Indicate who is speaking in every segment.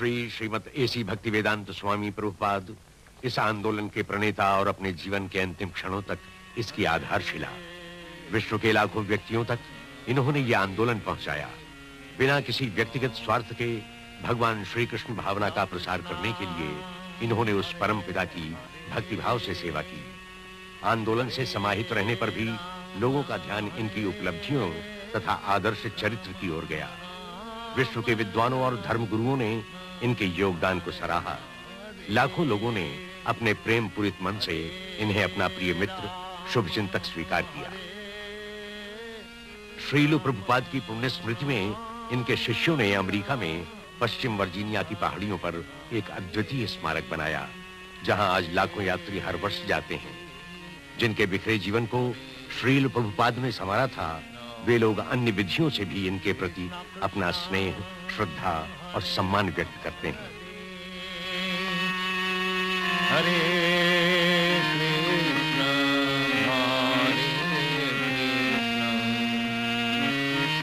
Speaker 1: श्रीमत AC Bhaktivedanta स्वामी प्रभुपाद इस आंदोलन के प्रणेता और अपने जीवन के अंतिम क्षणों तक इसकी आधारशिला। विश्व के लाखों व्यक्तियों तक इन्होंने यह आंदोलन पहुंचाया। बिना किसी व्यक्तिगत स्वार्थ के भगवान श्री कृष्ण भावना का प्रसार करने के लिए इन्होंने उस परम पिता की भक्तिभाव से सेवा की। आंदोलन से समाहित रहने पर भी लोगों का ध्यान इनकी उपलब्धियों तथा आदर्श चरित्र की ओर गया। विश्व के विद्वानों और धर्मगुरुओं ने इनके योगदान को सराहा। लाखों लोगों ने अपने प्रेम पूरित मन से इन्हें अपना प्रिय मित्र, शुभचिंतक स्वीकार किया। श्रील प्रभुपाद की पुण्य स्मृति में इनके शिष्यों ने अमेरिका में पश्चिम वर्जीनिया की पहाड़ियों पर एक अद्वितीय स्मारक बनाया, जहां आज लाखों यात्री हर वर्ष जाते हैं। जिनके बिखरे जीवन को श्रील प्रभुपाद ने संवारा था, वे लोग अन्य विधियों से भी इनके प्रति अपना स्नेह, श्रद्धा और सम्मान व्यक्त करते हैं।
Speaker 2: हरे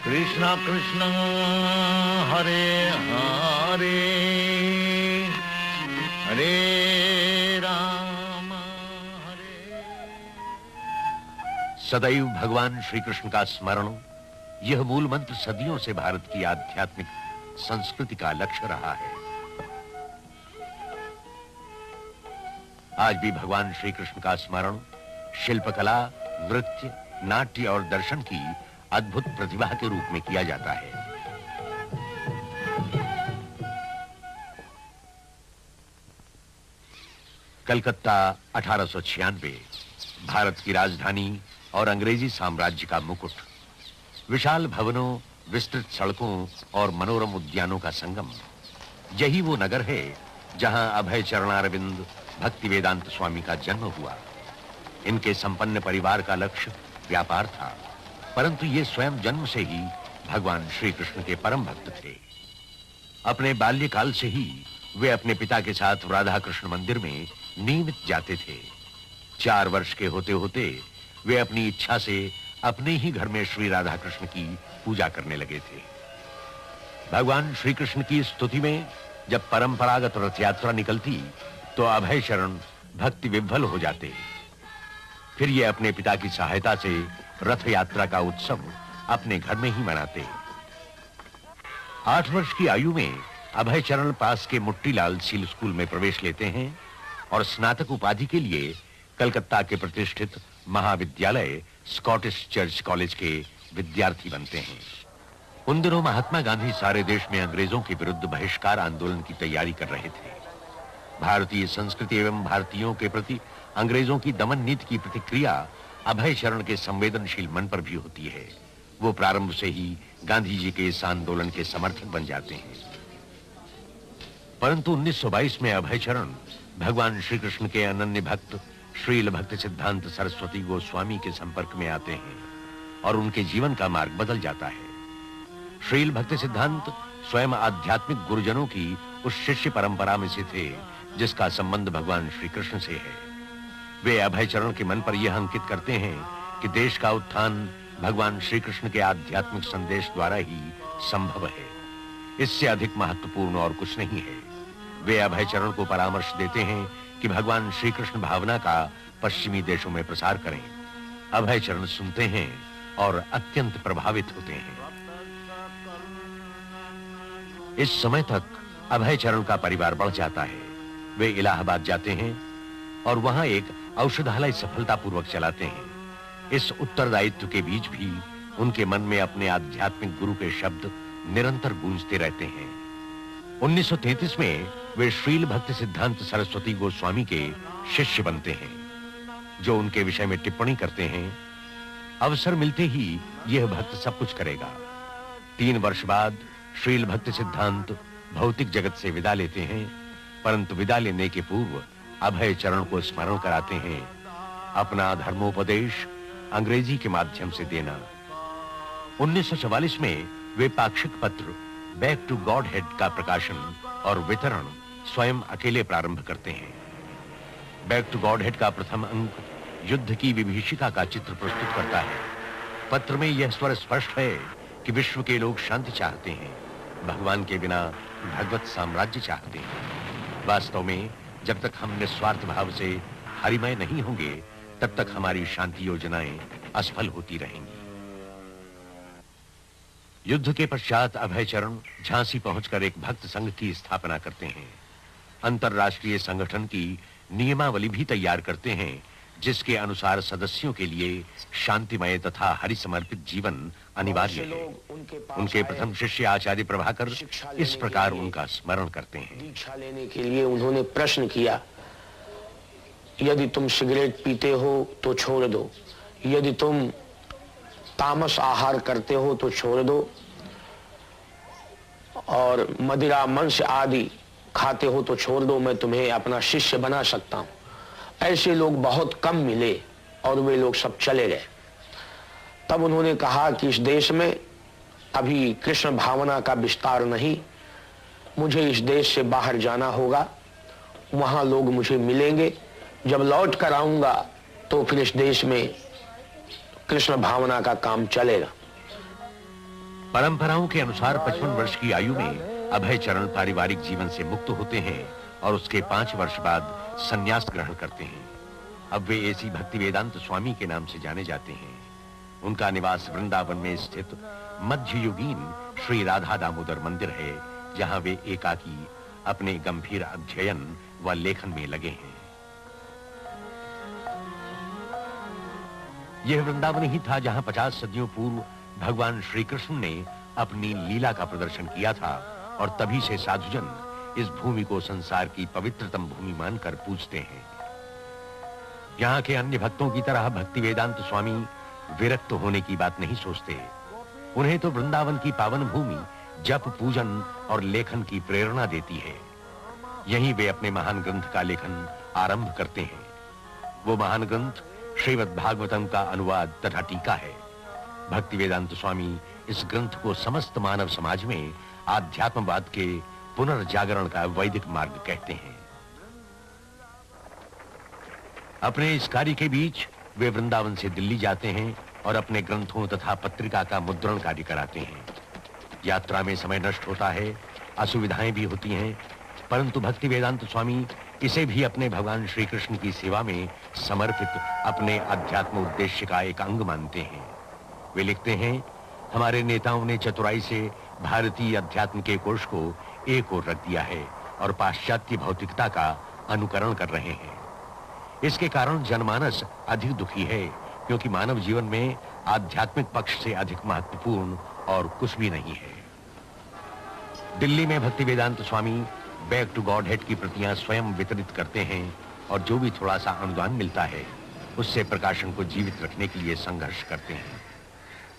Speaker 2: कृष्ण कृष्ण हरे हरे हरे राम हरे।
Speaker 1: सदैव भगवान श्री कृष्ण का स्मरण, यह मूल मंत्र सदियों से भारत की आध्यात्मिक संस्कृति का लक्ष्य रहा है। आज भी भगवान श्री कृष्ण का स्मरण शिल्पकला, नृत्य, नाट्य और दर्शन की अद्भुत प्रतिभा के रूप में किया जाता है। कलकत्ता 1896 भारत की राजधानी और अंग्रेजी साम्राज्य का मुकुट। विशाल भवनों, विस्तृत सड़कों और मनोरम उद्यानों का संगम। यही वो नगर है जहां अभय चरणारविंद भक्तिवेदांत स्वामी का जन्म हुआ। इनके संपन्न परिवार का लक्ष्य व्यापार था, परंतु ये स्वयं जन्म से ही भगवान श्री कृष्ण के परम भक्त थे। अपने बाल्यकाल से ही वे अपने पिता के साथ राधा कृष्ण मंदिर में नियमित जाते थे। 4 वर्ष के होते होते वे अपनी इच्छा से अपने ही घर में श्री राधा कृष्ण की पूजा करने लगे थे। भगवान श्री कृष्ण की स्तुति में जब परंपरागत रथ यात्रा निकलती तो अभय शरण भक्ति विह्वल हो जाते। फिर ये अपने पिता की सहायता से रथ यात्रा का उत्सव अपने घर में ही मनाते। 8 वर्ष की आयु में अभय चरण पास के मुट्टीलाल सील स्कूल में प्रवेश लेते हैं और स्नातक उपाधि के लिए कलकत्ता के प्रतिष्ठित महाविद्यालय स्कॉटिश चर्च कॉलेज के विद्यार्थी बनते हैं। उन दिनों महात्मा गांधी सारे देश में अंग्रेजों के विरुद्ध बहिष्कार आंदोलन की तैयारी कर रहे थे। भारतीय संस्कृति एवं भारतीयों के प्रति अंग्रेजों की दमन नीति की प्रतिक्रिया अभय शरण के संवेदनशील मन पर भी होती है। वो प्रारंभ से ही गांधी जी के इस आंदोलन के समर्थक बन जाते हैं। परंतु 1922 में अभय शरण भगवान श्री कृष्ण के अनन्य भक्त श्रील भक्ति सिद्धांत सरस्वती गोस्वामी के संपर्क में आते हैं और उनके जीवन का मार्ग बदल जाता है। श्रील भक्ति सिद्धांत स्वयं आध्यात्मिक गुरुजनों की उस शिष्य परंपरा में से थे जिसका संबंध भगवान श्री कृष्ण से है। वे अभय चरण के मन पर यह अंकित करते हैं कि देश का उत्थान भगवान श्री कृष्ण के आध्यात्मिक संदेश द्वारा ही संभव है। इससे अधिक महत्वपूर्ण और कुछ नहीं है। वे अभय चरण को परामर्श देते हैं कि भगवान श्री कृष्ण भावना का पश्चिमी देशों में प्रसार करें। अभय चरण सुनते हैं और अत्यंत प्रभावित होते हैं। इस समय तक अभय चरण का परिवार बढ़ जाता है। वे इलाहाबाद जाते हैं और वहां एक औषधालय सफलतापूर्वक चलाते हैं। इस उत्तरदायित्व के बीच भी उनके मन में अपने आध्यात्मिक गुरु के शब्द निरंतर गूंजते रहते हैं। 1933 में वे श्रील भक्ति सिद्धांत सरस्वती गोस्वामी के शिष्य बनते हैं, जो उनके विषय में टिप्पणी करते हैं। अवसर मिलते ही यह भक्त सब कुछ करेगा। 3 वर्ष बाद श्रील भक्ति सिद्धांत भौतिक जगत से विदा लेते हैं, परंतु विदा लेने के पूर्व अभय चरण को स्मरण कराते हैं अपना धर्मोपदेश अंग्रेजी के माध्यम से देना। 1944 में वे पाक्षिक पत्र बैक टू गॉड हेड का प्रकाशन और वितरण स्वयं अकेले प्रारंभ करते हैं। बैक टू गॉड हेड का प्रथम अंक युद्ध की विभीषिका का चित्र प्रस्तुत करता है। पत्र में यह स्वर स्पष्ट है कि विश्व के लोग शांति चाहते हैं। भगवान के बिना भगवत साम्राज्य चाहते हैं। वास्तव में जब तक हम निस्वार्थ भाव से हरिमय नहीं होंगे, तब तक हमारी शांति योजनाएं असफल होती रहेंगी। युद्ध के पश्चात अभयचरण झांसी पहुंचकर एक भक्त संघ की स्थापना करते हैं। अंतरराष्ट्रीय संगठन की नियमावली भी तैयार करते हैं, जिसके अनुसार सदस्यों के लिए शांतिमय तथा हरि समर्पित जीवन अनिवार्य है। उनके प्रथम शिष्य आचार्य प्रभाकर इस प्रकार उनका स्मरण करते हैं।
Speaker 3: दीक्षा लेने के लिए उन्होंने प्रश्न किया, यदि तुम सिगरेट पीते हो तो छोड़ दो, यदि तुम तामस आहार करते हो तो छोड़ दो, और मदिरा मांस आदि खाते हो तो छोड़ दो, मैं तुम्हें अपना शिष्य बना सकता हूं। ऐसे लोग बहुत कम मिले और वे लोग सब चले गए। तब उन्होंने कहा कि इस देश में अभी कृष्ण भावना का विस्तार नहीं, मुझे इस देश से बाहर जाना होगा, वहां लोग मुझे मिलेंगे, जब लौट कर आऊंगा तो फिर इस देश में कृष्ण भावना का काम चलेगा।
Speaker 1: परंपराओं के अनुसार 55 वर्ष की आयु में अभयचरण पारिवारिक जीवन से मुक्त होते हैं और उसके 5 वर्ष बाद संन्यास ग्रहण करते हैं। अब वे ऐसी भक्ति वेदांत स्वामी के नाम से जाने जाते हैं। उनका निवास वृंदावन में स्थित मध्ययुगीन श्री राधा दामोदर मंदिर है, जहां वे एकाकी अपने गंभीर अध्ययन व लेखन में लगे हैं। यह वृंदावन ही था जहां 50 सदियों पूर्व भगवान श्री कृष्ण ने अपनी लीला का प्रदर्शन किया था, और तभी से साधुजन इस भूमि को संसार की पवित्रतम भूमि मानकर पूजते हैं। यहाँ के अन्य भक्तों की तरह भक्ति वेदांत स्वामी विरक्त होने की बात नहीं सोचते। उन्हें तो वृंदावन की पावन भूमि जप, पूजन और लेखन की प्रेरणा देती है। यहीं वे अपने महान ग्रंथ का लेखन आरंभ करते हैं। वो महान ग्रंथ श्रीमद् भागवतम का अनुवाद तथा टीका है। भक्ति वेदांत स्वामी इस ग्रंथ को समस्त मानव समाज में आध्यात्मवाद के पुनर्जागरण का वैदिक मार्ग कहते हैं। अपने इस कार्य के बीच वे वृंदावन से दिल्ली जाते हैं और अपने ग्रंथों तथा पत्रिका का मुद्रण कार्य कराते हैं। यात्रा में समय नष्ट होता है, असुविधाएं भी होती हैं, परंतु भक्ति वेदांत स्वामी इसे भी अपने भगवान श्री कृष्ण की सेवा में समर्पित अपने अध्यात्म उद्देश्य का एक अंग मानते हैं। वे लिखते हैं, हमारे नेताओं ने चतुराई से भारतीय अध्यात्म के कोश को एक ओर रख दिया है और पाश्चात्य भौतिकता का अनुकरण कर रहे हैं। इसके कारण जनमानस अधिक दुखी है, क्योंकि मानव जीवन में आध्यात्मिक पक्ष से अधिक महत्वपूर्ण और कुछ भी नहीं है। दिल्ली में भक्ति वेदांत स्वामी बैक टू गॉड हेड की प्रतियां स्वयं वितरित करते हैं, और जो भी थोड़ा सा अनुदान मिलता है उससे प्रकाशन को जीवित रखने के लिए संघर्ष करते हैं।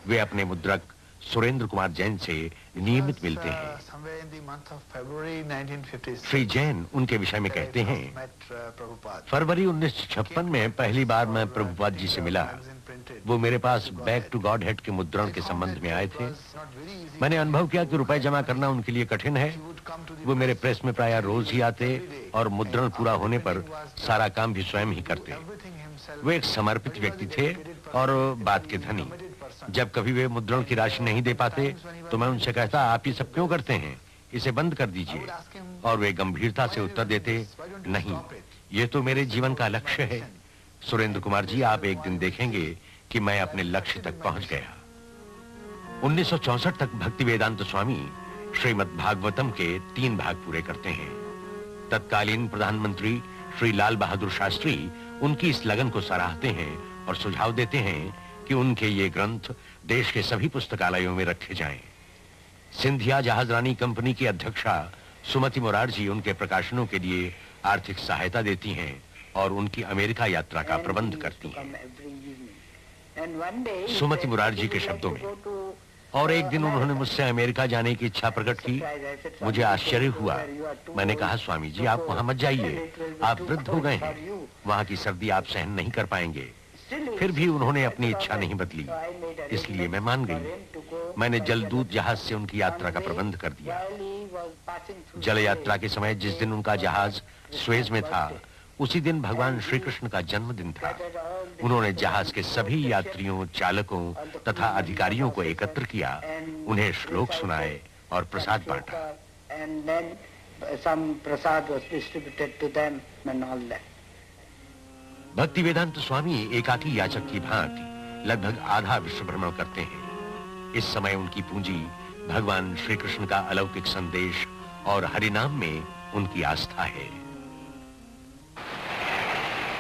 Speaker 1: वे अपने मुद्रक सुरेंद्र कुमार जैन से नियमित मिलते हैं। श्री जैन उनके विषय में कहते हैं, फरवरी 1956 में पहली बार मैं प्रभुपाद जी से मिला। वो मेरे पास बैक टू गॉड हेड के मुद्रण के संबंध में आए थे। मैंने अनुभव किया कि रुपए जमा करना उनके लिए कठिन है। वो मेरे प्रेस में प्रायः रोज ही आते और मुद्रण पूरा होने पर सारा काम भी स्वयं ही करते। वो एक समर्पित व्यक्ति थे और बात के धनी। जब कभी वे मुद्रण की राशि नहीं दे पाते तो मैं उनसे कहता, आप ये सब क्यों करते हैं, इसे बंद कर दीजिए। और वे गंभीरता से उत्तर देते, नहीं, ये तो मेरे जीवन का लक्ष्य है। सुरेंद्र कुमार जी, आप एक दिन देखेंगे कि मैं अपने लक्ष्य तक पहुंच गया। 1964 तक भक्ति वेदांत स्वामी श्रीमद् भागवतम के 3 भाग पूरे करते हैं। तत्कालीन प्रधानमंत्री श्री लाल बहादुर शास्त्री उनकी इस लगन को सराहते हैं और सुझाव देते हैं कि उनके ये ग्रंथ देश के सभी पुस्तकालयों में रखे जाएं। सिंधिया जहाजरानी कंपनी की अध्यक्षा सुमति मुरारजी उनके प्रकाशनों के लिए आर्थिक सहायता देती हैं और उनकी अमेरिका यात्रा का प्रबंध करती हैं। सुमति मुरारजी के शब्दों में, और एक दिन उन्होंने मुझसे अमेरिका जाने की इच्छा प्रकट की। मुझे आश्चर्य हुआ। मैंने कहा, स्वामी जी, आप वहां मत जाइए, आप वृद्ध हो गए हैं, वहां की सर्दी आप सहन नहीं कर पाएंगे। फिर भी उन्होंने अपनी इच्छा नहीं बदली, इसलिए मैं मान गई। मैंने जलदूत जहाज से उनकी यात्रा का प्रबंध कर दिया। जल यात्रा के समय जिस दिन उनका जहाज स्वेज में था, उसी दिन भगवान श्री कृष्ण का जन्मदिन था। उन्होंने जहाज के सभी यात्रियों, चालकों तथा अधिकारियों को एकत्र किया, उन्हें श्लोक सुनाए और प्रसाद बांटा।
Speaker 4: and then some prasad was distributed to them and all that.
Speaker 1: भक्ति वेदांत स्वामी एकाकी याचक की भांति लगभग आधा विश्व भ्रमण करते हैं। इस समय उनकी पूंजी भगवान श्री कृष्ण का अलौकिक संदेश और हरिनाम में उनकी आस्था है।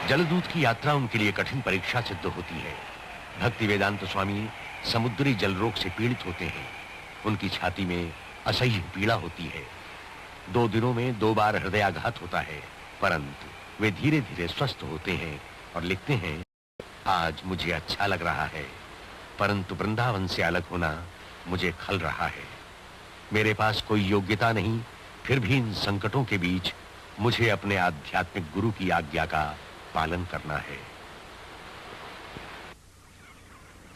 Speaker 1: जलदूत की यात्रा उनके लिए कठिन परीक्षा सिद्ध होती है। भक्ति वेदांत स्वामी समुद्री जल रोग से पीड़ित होते हैं। उनकी छाती में असह्य पीड़ा होती है। 2 दिनों में 2 बार हृदयाघात होता है, परंतु वे धीरे धीरे स्वस्थ होते हैं और लिखते हैं, आज मुझे अच्छा लग रहा है, परंतु वृंदावन से अलग होना मुझे खल रहा है। मेरे पास कोई योग्यता नहीं, फिर भी इन संकटों के बीच मुझे अपने आध्यात्मिक गुरु की आज्ञा का पालन करना है।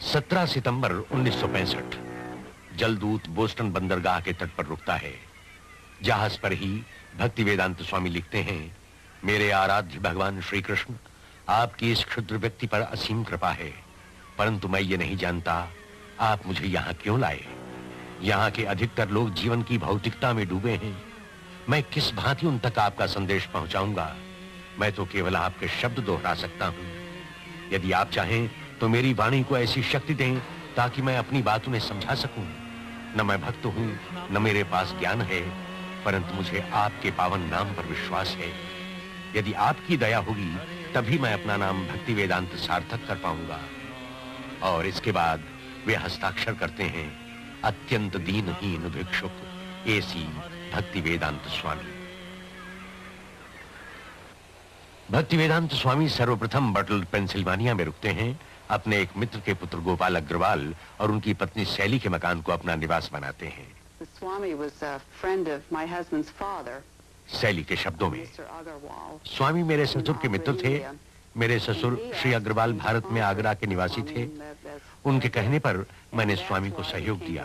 Speaker 1: 17 सितंबर 1965 जलदूत बोस्टन बंदरगाह के तट पर रुकता है। जहाज पर ही भक्ति वेदांत स्वामी लिखते हैं, मेरे आराध्य भगवान श्री कृष्ण, आपकी इस क्षुद्र व्यक्ति पर असीम कृपा है, परंतु मैं ये नहीं जानता आप मुझे यहाँ क्यों लाए। यहाँ के अधिकतर लोग जीवन की भौतिकता में डूबे हैं। मैं किस भांति उन तक आपका संदेश पहुंचाऊंगा। मैं तो केवल आपके शब्द दोहरा सकता हूँ। यदि आप चाहें तो मेरी वाणी को ऐसी शक्ति दें ताकि मैं अपनी बात उन्हें समझा सकूं। न मैं भक्त हूँ, न मेरे पास ज्ञान है, परंतु मुझे आपके पावन नाम पर विश्वास है। यदि आपकी दया होगी तभी मैं अपना नाम भक्ति वेदांत सार्थक कर पाऊंगा। और इसके बाद वे हस्ताक्षर करते हैं, अत्यंत दीनहीन भिक्षुक एसी भक्ति वेदांत स्वामी। भक्ति वेदांत स्वामी सर्वप्रथम बटल पेंसिल्वानिया में रुकते हैं। अपने एक मित्र के पुत्र गोपाल अग्रवाल और उनकी पत्नी शैली के मकान को अपना निवास बनाते हैं। शैली के शब्दों में, स्वामी मेरे ससुर के मित्र थे। मेरे ससुर श्री अग्रवाल भारत में आगरा के निवासी थे। उनके कहने पर मैंने स्वामी को सहयोग दिया।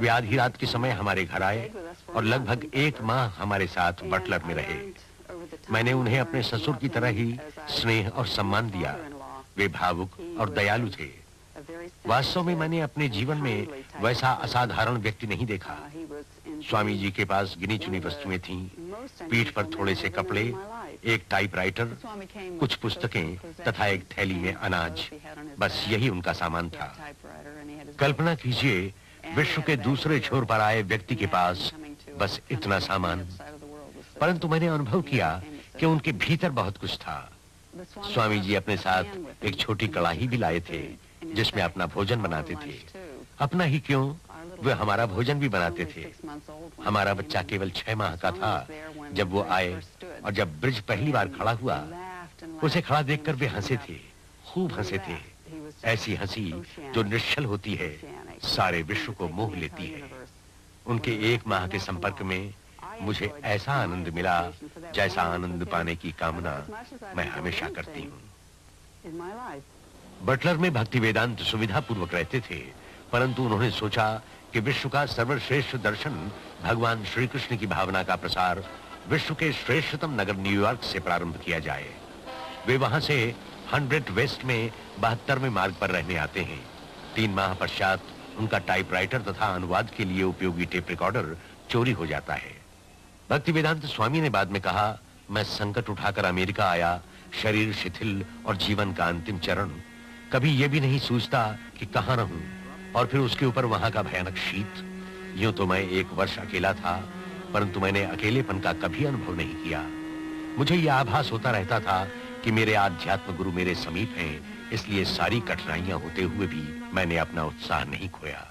Speaker 1: वे आधी रात के समय हमारे घर आए और लगभग 1 माह हमारे साथ बटलर में रहे। मैंने उन्हें अपने ससुर की तरह ही स्नेह और सम्मान दिया। वे भावुक और दयालु थे। वास्तव में मैंने अपने जीवन में वैसा असाधारण व्यक्ति नहीं देखा। स्वामी जी के पास गिनी चुनी वस्तुएं थीं, पीठ पर थोड़े से कपड़े, एक टाइपराइटर, कुछ पुस्तकें तथा एक थैली में अनाज। बस यही उनका सामान था। कल्पना कीजिए, विश्व के दूसरे छोर पर आए व्यक्ति के पास बस इतना सामान। परंतु मैंने अनुभव किया कि उनके भीतर बहुत कुछ था। स्वामी जी अपने साथ एक छोटी कड़ाही भी लाए थे जिसमें अपना भोजन बनाते थे। अपना ही क्यों, वे हमारा भोजन भी बनाते थे। हमारा बच्चा केवल 6 माह का था जब वो आए, और जब ब्रिज पहली बार खड़ा हुआ, उसे खड़ा देखकर वे हंसे थे, खूब हंसे थे। ऐसी हंसी जो निश्चल होती है, सारे विश्व को मोह लेती है। उनके 1 माह के संपर्क में मुझे ऐसा आनंद मिला जैसा आनंद पाने की कामना मैं हमेशा करती हूँ। बटलर में भक्ति वेदांत सुविधा पूर्वक रहते थे, परंतु उन्होंने सोचा कि विश्व का सर्वश्रेष्ठ दर्शन भगवान श्री कृष्ण की भावना का प्रसार विश्व के श्रेष्ठतम नगर न्यूयॉर्क से प्रारंभ किया जाए। वे वहां से 100 वेस्ट में 72वें मार्ग पर रहने आते हैं। 3 माह पश्चात उनका टाइपराइटर तथा अनुवाद के लिए उपयोगी टेप रिकॉर्डर चोरी हो जाता है। भक्ति वेदांत स्वामी ने बाद में कहा, मैं संकट उठाकर अमेरिका आया, शरीर शिथिल और जीवन का अंतिम चरण। कभी यह भी नहीं सोचता कि कहां रहूं, और फिर उसके ऊपर वहां का भयानक शीत। यूं तो मैं 1 वर्ष अकेला था, परंतु मैंने अकेलेपन का कभी अनुभव नहीं किया। मुझे यह आभास होता रहता था कि मेरे आध्यात्म गुरु मेरे समीप हैं, इसलिए सारी कठिनाइयां होते हुए भी मैंने अपना उत्साह नहीं खोया।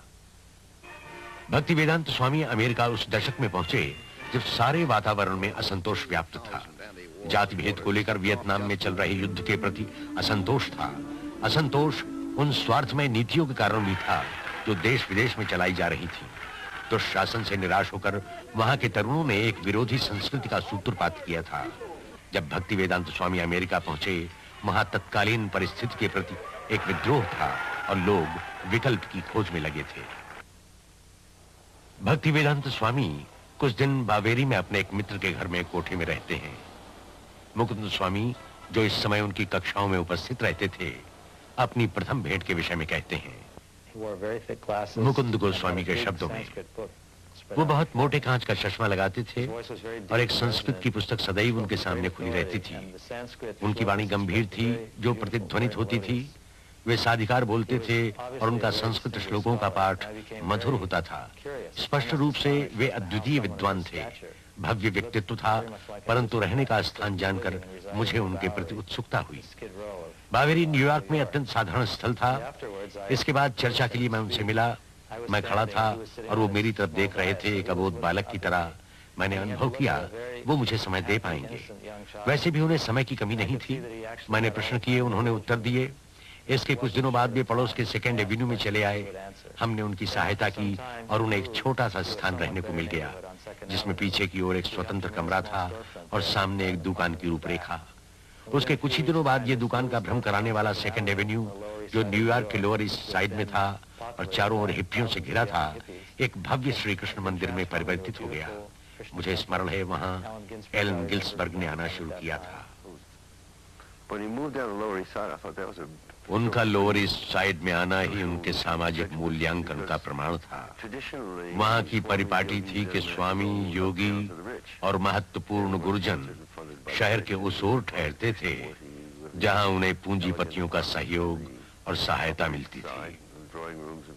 Speaker 1: भक्ति वेदांत स्वामी अमेरिका उस दशक में पहुंचे जब सारे वातावरण में असंतोष व्याप्त था। जाति भेद को लेकर वियतनाम में चल रहे युद्ध के प्रति असंतोष था। असंतोष उन स्वार्थमय नीतियों के कारण भी था जो देश विदेश में चलाई जा रही थी। दुशासन से निराश होकर वहां के तरुणों ने एक विरोधी संस्कृति का सूत्रपात किया था। जब भक्ति वेदांत स्वामी अमेरिका पहुंचे, वहां तत्कालीन परिस्थिति के प्रति एक विद्रोह था और लोग विकल्प की खोज में लगे थे। भक्ति वेदांत स्वामी कुछ दिन बावेरी में अपने एक मित्र के घर में कोठे में रहते हैं। मुकुंद स्वामी, जो इस समय उनकी कक्षाओं में उपस्थित रहते थे, अपनी प्रथम भेंट के विषय में कहते हैं। मुकुंद गोस्वामी के शब्दों में, वो बहुत मोटे कांच का चश्मा लगाते थे और एक संस्कृत की पुस्तक सदैव उनके सामने खुली रहती थी। उनकी वाणी गंभीर थी, जो प्रतिध्वनित होती थी। वे साधिकार बोलते थे और उनका संस्कृत श्लोकों का पाठ मधुर होता था। स्पष्ट रूप से वे अद्वितीय विद्वान थे। भव्य व्यक्तित्व था, परंतु रहने का स्थान जानकर मुझे उनके प्रति उत्सुकता हुई। बावेरी न्यूयॉर्क में अत्यंत साधारण स्थल था। इसके बाद चर्चा के लिए मैं उनसे मिला। मैं खड़ा था और वो मेरी तरफ देख रहे थे, एक अबोध बालक की तरह। मैंने अनुभव किया वो मुझे समय दे पाएंगे। वैसे भी उन्हें समय की कमी नहीं थी। मैंने प्रश्न किए, उन्होंने उत्तर दिए। इसके कुछ दिनों बाद वे पड़ोस के सेकेंड एवेन्यू में चले आए। हमने उनकी सहायता की और उन्हें एक छोटा सा स्थान रहने को मिल गया, जिसमें पीछे की ओर एक स्वतंत्र कमरा था और सामने एक दुकान की रूपरेखा। उसके कुछ ही दिनों बाद ये दुकान का भ्रम कराने वाला सेकेंड एवेन्यू, जो न्यूयॉर्क के लोअर ईस्ट साइड में था और चारों ओर हिप्पियों से घिरा था, एक भव्य श्री कृष्ण मंदिर में परिवर्तित हो गया। मुझे स्मरण है वहां एलन गिल्सबर्ग ने आना शुरू किया था। उनका लोअर ईस्ट साइड में आना ही उनके सामाजिक मूल्यांकन का प्रमाण था। वहां की परिपाटी थी कि स्वामी, योगी और महत्वपूर्ण गुरुजन शहर के उस ओर ठहरते थे जहां उन्हें पूंजीपतियों का सहयोग और सहायता मिलती थी।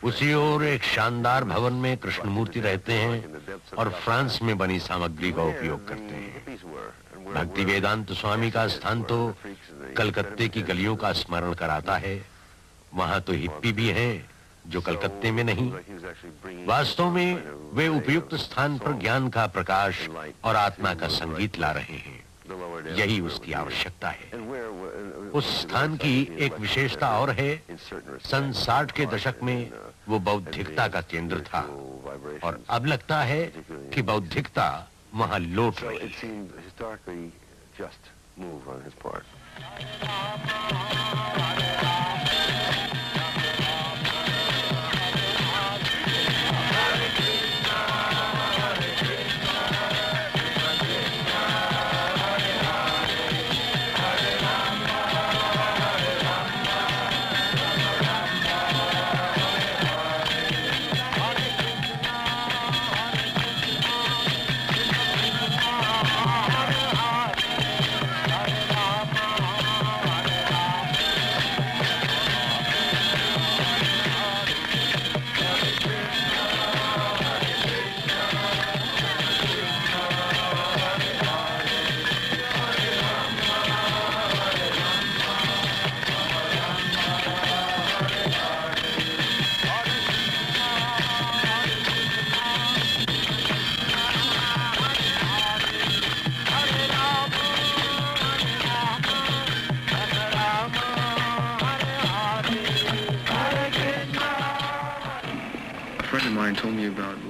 Speaker 1: उसी ओर एक शानदार भवन में कृष्णमूर्ति रहते हैं और फ्रांस में बनी सामग्री का उपयोग करते हैं। भक्ति वेदांत स्वामी का स्थान तो कलकत्ते की गलियों का स्मरण कराता है। वहां तो हिप्पी भी हैं जो कलकत्ते में नहीं। वास्तव में वे उपयुक्त स्थान पर ज्ञान का प्रकाश और आत्मा का संगीत ला रहे हैं। यही उसकी आवश्यकता है। उस स्थान की एक विशेषता और है, सन 60 के दशक में वो बौद्धिकता का केंद्र था और अब लगता है कि बौद्धिकता वहां लौट रही है।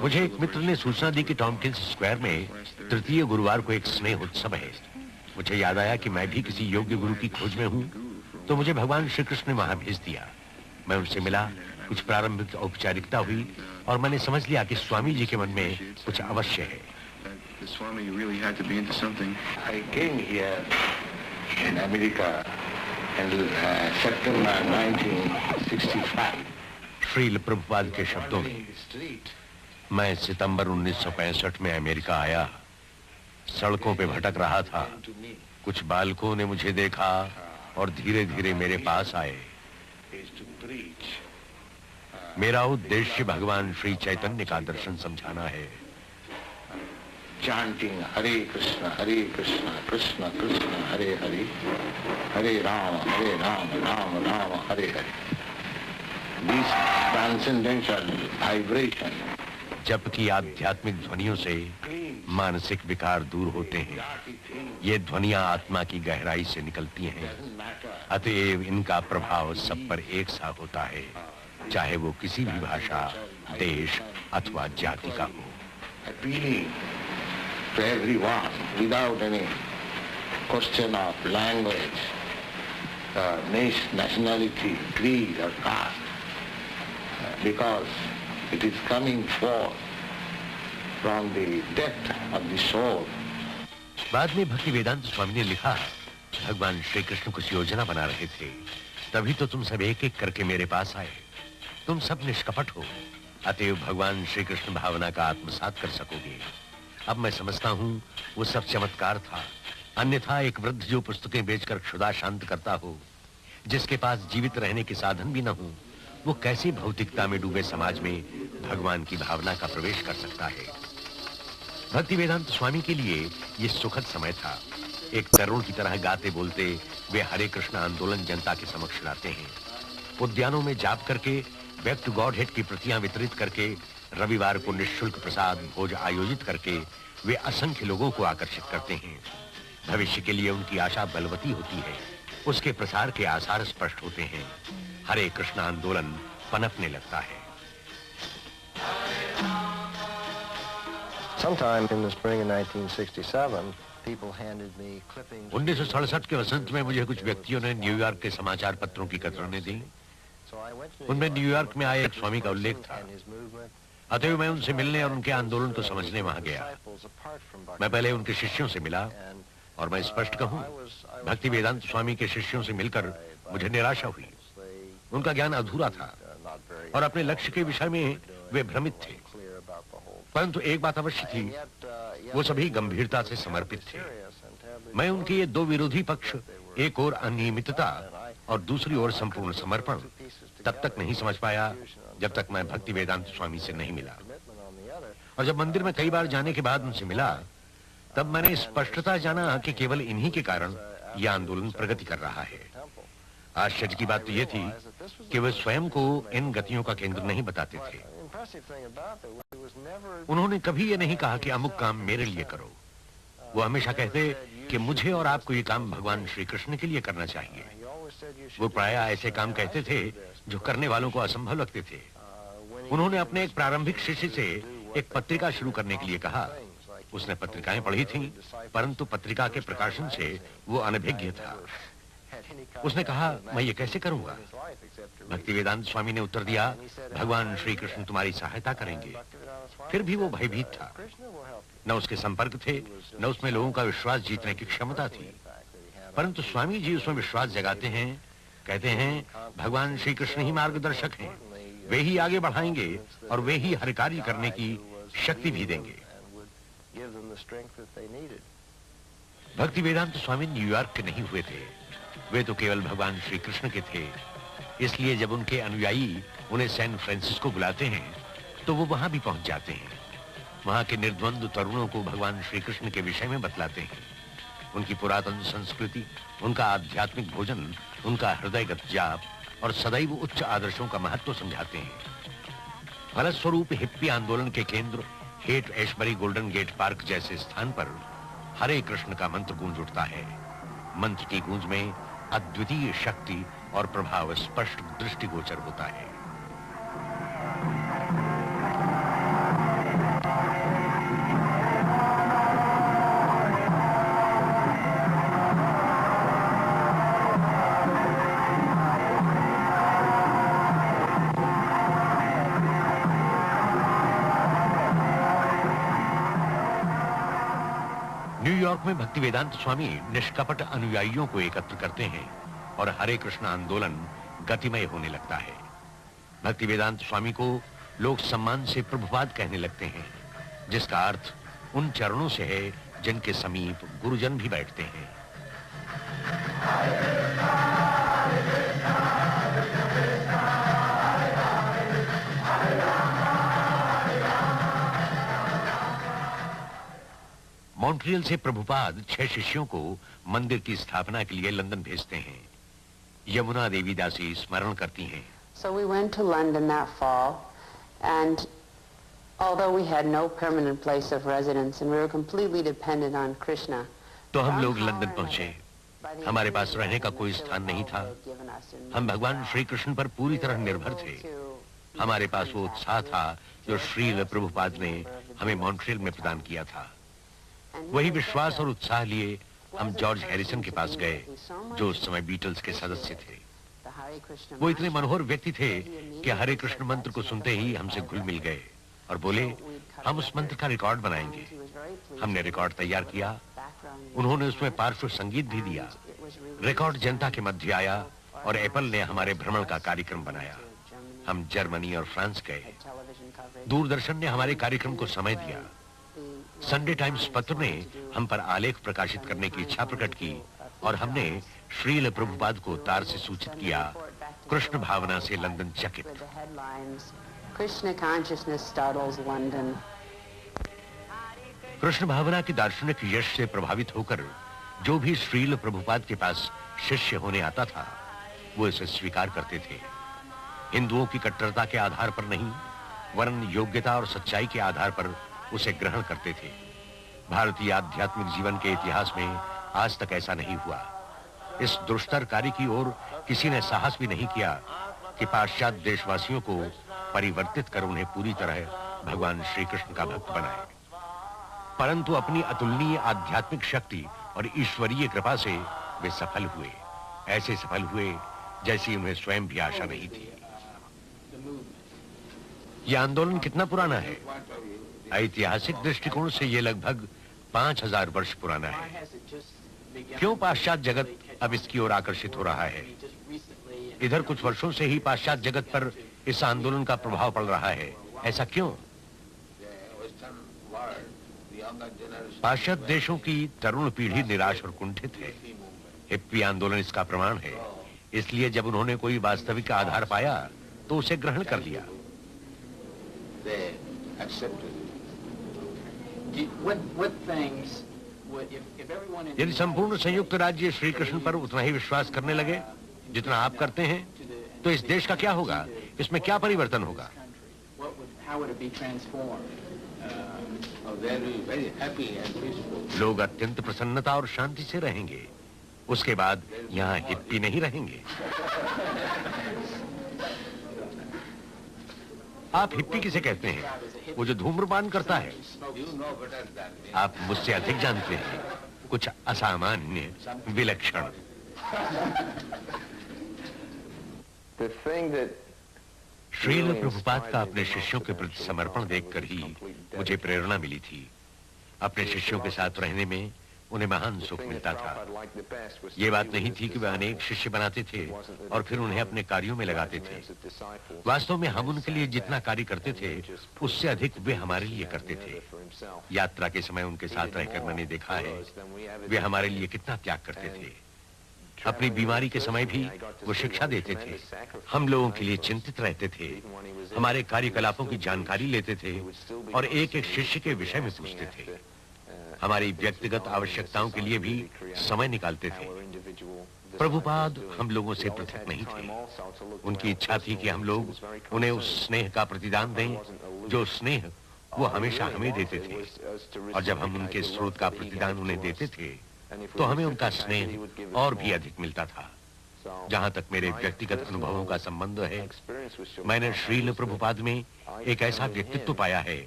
Speaker 1: मुझे एक मित्र ने सूचना दी कि टॉमकिंस स्क्वायर में तृतीय गुरुवार को एक स्नेह उत्सव है। मुझे याद आया कि मैं भी किसी योग्य गुरु की खोज में हूँ, तो मुझे भगवान श्री कृष्ण ने वहां भेज दिया। मैं उनसे मिला, कुछ प्रारंभिक औपचारिकता हुई और मैंने समझ लिया कि स्वामी जी के मन में कुछ अवश्य है।
Speaker 2: I came here in America in September 1965.
Speaker 1: Srila Prabhupada के शब्दों में, मैं सितंबर 1965 में अमेरिका आया। सड़कों पे भटक रहा था। कुछ बालकों ने मुझे देखा और धीरे धीरे मेरे पास आए। मेरा उद्देश्य भगवान श्री चैतन्य का दर्शन समझाना है।
Speaker 2: Chanting Hare Krishna, Krishna Krishna, Hare Hare, Hare Rama, Rama Rama, Hare Hare. This transcendental vibration.
Speaker 1: जप की आध्यात्मिक ध्वनियों से मानसिक विकार दूर होते हैं। ये ध्वनियां आत्मा की गहराई से निकलती हैं, अतएव इनका प्रभाव सब पर एक सा होता है, चाहे वो किसी भी भाषा, देश अथवा जाति का हो।
Speaker 2: Appealing to everyone without any question of language, nationality, creed or caste, because it is coming forth from the depth of the soul.
Speaker 1: बाद में भक्ति वेदांत स्वामी ने लिखा, भगवान श्री कृष्ण कुछ योजना बना रहे थे, तभी तो तुम सब एक एक करके मेरे पास आए। तुम सब निष्कपट हो, अतएव भगवान श्री कृष्ण भावना का आत्मसात कर सकोगे। अब मैं समझता हूँ वो सब चमत्कार था, अन्यथा एक वृद्ध जो पुस्तकें बेचकर क्षुधा शांत करता हो, जिसके पास जीवित रहने के साधन भी न हो, वो कैसे भौतिकता में डूबे समाज में भगवान की भावना का प्रवेश कर सकता है। भक्ति वेदांत स्वामी के लिए ये सुखद समय था। एक तरुण की तरह गाते बोलते वे हरे कृष्ण आंदोलन जनता के समक्ष लाते हैं। उद्यानों में जाप करके, बैक टू गॉड हेड की प्रतियां वितरित करके, रविवार को निःशुल्क प्रसाद भोज आयोजित करके वे असंख्य लोगों को आकर्षित करते हैं। भविष्य के लिए उनकी आशा बलवती होती है, उसके प्रसार के आसार स्पष्ट होते हैं। हरे कृष्ण आंदोलन पनपने लगता है।
Speaker 5: Sometime in the spring of 1967, people handed me clippings.
Speaker 1: 1967 के वसंत में मुझे कुछ व्यक्तियों ने न्यूयॉर्क के समाचार पत्रों की कतरनें दी। उनमें न्यूयॉर्क में आए एक स्वामी का उल्लेख था। अतएव मैं उनसे मिलने और उनके आंदोलन को समझने वहां गया। मैं पहले उनके शिष्यों से मिला और मैं स्पष्ट कहूं, भक्ति वेदांत स्वामी के शिष्यों से मिलकर मुझे निराशा हुई। उनका ज्ञान अधूरा था और अपने लक्ष्य के विषय में वे भ्रमित थे। परंतु एक बात अवश्य थी, वो सभी गंभीरता से समर्पित थे। मैं उनके ये दो विरोधी पक्ष, एक ओर अनियमितता और दूसरी ओर संपूर्ण समर्पण, तब तक नहीं समझ पाया जब तक मैं भक्ति वेदांत स्वामी से नहीं मिला। और जब मंदिर में कई बार जाने के बाद उनसे मिला, तब मैंने स्पष्टता जाना कि केवल इन्हीं के कारण यह आंदोलन प्रगति कर रहा है। आश्चर्य की बात तो यह थी कि वे स्वयं को इन गतियों का केंद्र नहीं बताते थे। उन्होंने कभी ये नहीं कहा कि अमुक काम मेरे लिए करो। वो हमेशा कहते कि मुझे और आपको ये काम भगवान श्री कृष्ण के लिए करना चाहिए। वो प्रायः ऐसे काम कहते थे जो करने वालों को असंभव लगते थे। उन्होंने अपने एक प्रारंभिक शिष्य से एक पत्रिका शुरू करने के लिए कहा। उसने पत्रिकाएं पढ़ी थीं, परंतु पत्रिका के प्रकाशन से वो अनभिज्ञ था। उसने कहा, मैं ये कैसे करूंगा? भक्ति वेदांत स्वामी ने उत्तर दिया, भगवान श्री कृष्ण तुम्हारी सहायता करेंगे। फिर भी वो भयभीत था। न उसके संपर्क थे, न उसमें लोगों का विश्वास जीतने की क्षमता थी। परंतु स्वामी जी उसमें विश्वास जगाते हैं, कहते हैं भगवान श्री कृष्ण ही मार्गदर्शक हैं, वे ही आगे बढ़ाएंगे और वे ही हर कार्य करने की शक्ति भी देंगे। भक्ति वेदांत स्वामी न्यूयॉर्क के नहीं हुए थे, वे तो केवल भगवान श्री कृष्ण के थे। इसलिए जब उनके अनुयायी उन्हें सैन फ्रांसिस्को बुलाते हैं तो वो वहां भी पहुंच जाते हैं। वहां के निर्द्वंद्व तरुणों को भगवान श्री कृष्ण के विषय में बतलाते हैं, उनकी पुरातन संस्कृति, उनका आध्यात्मिक भोजन, उनका हृदयगत जाप और सदैव उच्च आदर्शों का महत्व समझाते हैं। फलस्वरूप हिप्पी आंदोलन के केंद्र Haight Ashbury Golden Gate Park जैसे स्थान पर हरे कृष्ण का मंत्र गूंज उठता है। मंत्र की गूंज में अद्वितीय शक्ति और प्रभाव स्पष्ट दृष्टिगोचर होता है। न्यूयॉर्क में भक्ति वेदांत स्वामी निष्कपट अनुयायियों को एकत्र करते हैं और हरे कृष्ण आंदोलन गतिमय होने लगता है। भक्ति वेदांत स्वामी को लोग सम्मान से प्रभुपाद कहने लगते हैं, जिसका अर्थ उन चरणों से है जिनके समीप गुरुजन भी बैठते हैं। मॉन्ट्रियल से प्रभुपाद 6 शिष्यों को मंदिर की स्थापना के लिए लंदन भेजते हैं। यमुना देवी दासी स्मरण करती हैं।
Speaker 6: So we went to London that fall, and although we had no permanent place of residence and we were completely dependent on Krishna,
Speaker 1: तो हम लोग लंदन पहुंचे। हमारे पास रहने का कोई स्थान नहीं था। हम भगवान श्री कृष्ण पर पूरी तरह निर्भर थे। हमारे पास वो उत्साह था जो श्रील प्रभुपाद ने हमें मॉन्ट्रियल में प्रदान किया था। वही विश्वास और उत्साह लिए हम जॉर्ज हैरिसन के पास गए, जो उस समय बीटल्स के सदस्य थे। वो इतने मनोहर व्यक्ति थे कि हरे कृष्ण मंत्र को सुनते ही हमसे घुल मिल गए और बोले, हम उस मंत्र का रिकॉर्ड बनाएंगे। हमने रिकॉर्ड तैयार किया। उन्होंने उसमें पार्श्व संगीत भी दिया। रिकॉर्ड जनता के मध्य आया और एप्पल ने हमारे भ्रमण का कार्यक्रम बनाया। हम जर्मनी और फ्रांस गए।
Speaker 6: television coverage.
Speaker 1: दूरदर्शन ने हमारे कार्यक्रम को समय दिया। संडे टाइम्स पत्र ने हम पर आलेख प्रकाशित करने की इच्छा प्रकट की और हमने श्रील प्रभुपाद को तार से सूचित किया। कृष्ण भावना से लंदन चकित।
Speaker 6: With the headlines, Krishna consciousness startles London.
Speaker 1: Krishna भावना की दार्शनिक यश से प्रभावित होकर जो भी श्रील प्रभुपाद के पास शिष्य होने आता था वो इसे स्वीकार करते थे। हिंदुओं की कट्टरता के आधार पर नहीं वरन योग्यता और सच्चाई के आधार पर उसे ग्रहण करते थे। भारतीय आध्यात्मिक जीवन के इतिहास में आज तक ऐसा नहीं हुआ। इस दुष्टर कार्य की ओर किसी ने साहस भी नहीं किया कि पाश्चात्य देशवासियों को परिवर्तित कर उन्हें पूरी तरह भगवान श्री कृष्ण का भक्त बनाए। परंतु अपनी अतुलनीय आध्यात्मिक शक्ति और ईश्वरीय कृपा से वे सफल हुए। ऐसे सफल हुए जैसी उन्हें स्वयं भी आशा नहीं थी। यह आंदोलन कितना पुराना है? ऐतिहासिक दृष्टिकोण से यह लगभग 5000 वर्ष पुराना है। क्यों पाश्चात्य जगत अब इसकी ओर आकर्षित हो रहा है? इधर कुछ वर्षों से ही पाश्चात्य जगत पर इस आंदोलन का प्रभाव पड़ रहा है। ऐसा क्यों? पाश्चात्य देशों की तरुण पीढ़ी निराश और कुंठित है। हिप्पी आंदोलन इसका प्रमाण है। इसलिए जब उन्होंने कोई वास्तविक आधार पाया तो उसे ग्रहण कर लिया। यदि संपूर्ण संयुक्त राज्य श्री कृष्ण पर उतना ही विश्वास करने लगे जितना आप करते हैं तो इस देश का क्या होगा? इसमें क्या परिवर्तन होगा? लोग अत्यंत प्रसन्नता और शांति से रहेंगे। उसके बाद यहाँ हिप्पी नहीं रहेंगे। आप हिप्पी किसे कहते हैं? वो जो धूम्रपान करता है। आप मुझसे अधिक जानते हैं। कुछ असामान्य, विलक्षण। श्रील प्रभुपाद का अपने शिष्यों के प्रति समर्पण देखकर ही मुझे प्रेरणा मिली थी। अपने शिष्यों के साथ रहने में उन्हें महान सुख मिलता था। ये बात नहीं थी कि वे अनेक शिष्य बनाते थे और फिर उन्हें अपने कार्यों में लगाते थे। वास्तव में हम उनके लिए जितना कार्य करते थे उससे अधिक वे हमारे लिए करते थे। यात्रा के समय उनके साथ रहकर मैंने देखा है वे हमारे लिए कितना त्याग करते थे। अपनी बीमारी के समय भी वो शिक्षा देते थे। हम लोगों के लिए चिंतित रहते थे। हमारे कार्यकलापों की जानकारी लेते थे और एक एक शिष्य के विषय में पूछते थे। हमारी व्यक्तिगत आवश्यकताओं के लिए भी समय निकालते थे। प्रभुपाद हम लोगों से पृथक नहीं थे। उनकी इच्छा थी कि हम लोग उन्हें उस स्नेह का प्रतिदान दें जो स्नेह वो हमेशा हमें देते थे। और जब हम उनके स्रोत का प्रतिदान उन्हें देते थे तो हमें उनका स्नेह और भी अधिक मिलता था। जहां तक मेरे व्यक्तिगत अनुभवों का संबंध है, मैंने श्रील प्रभुपाद में एक ऐसा व्यक्तित्व पाया है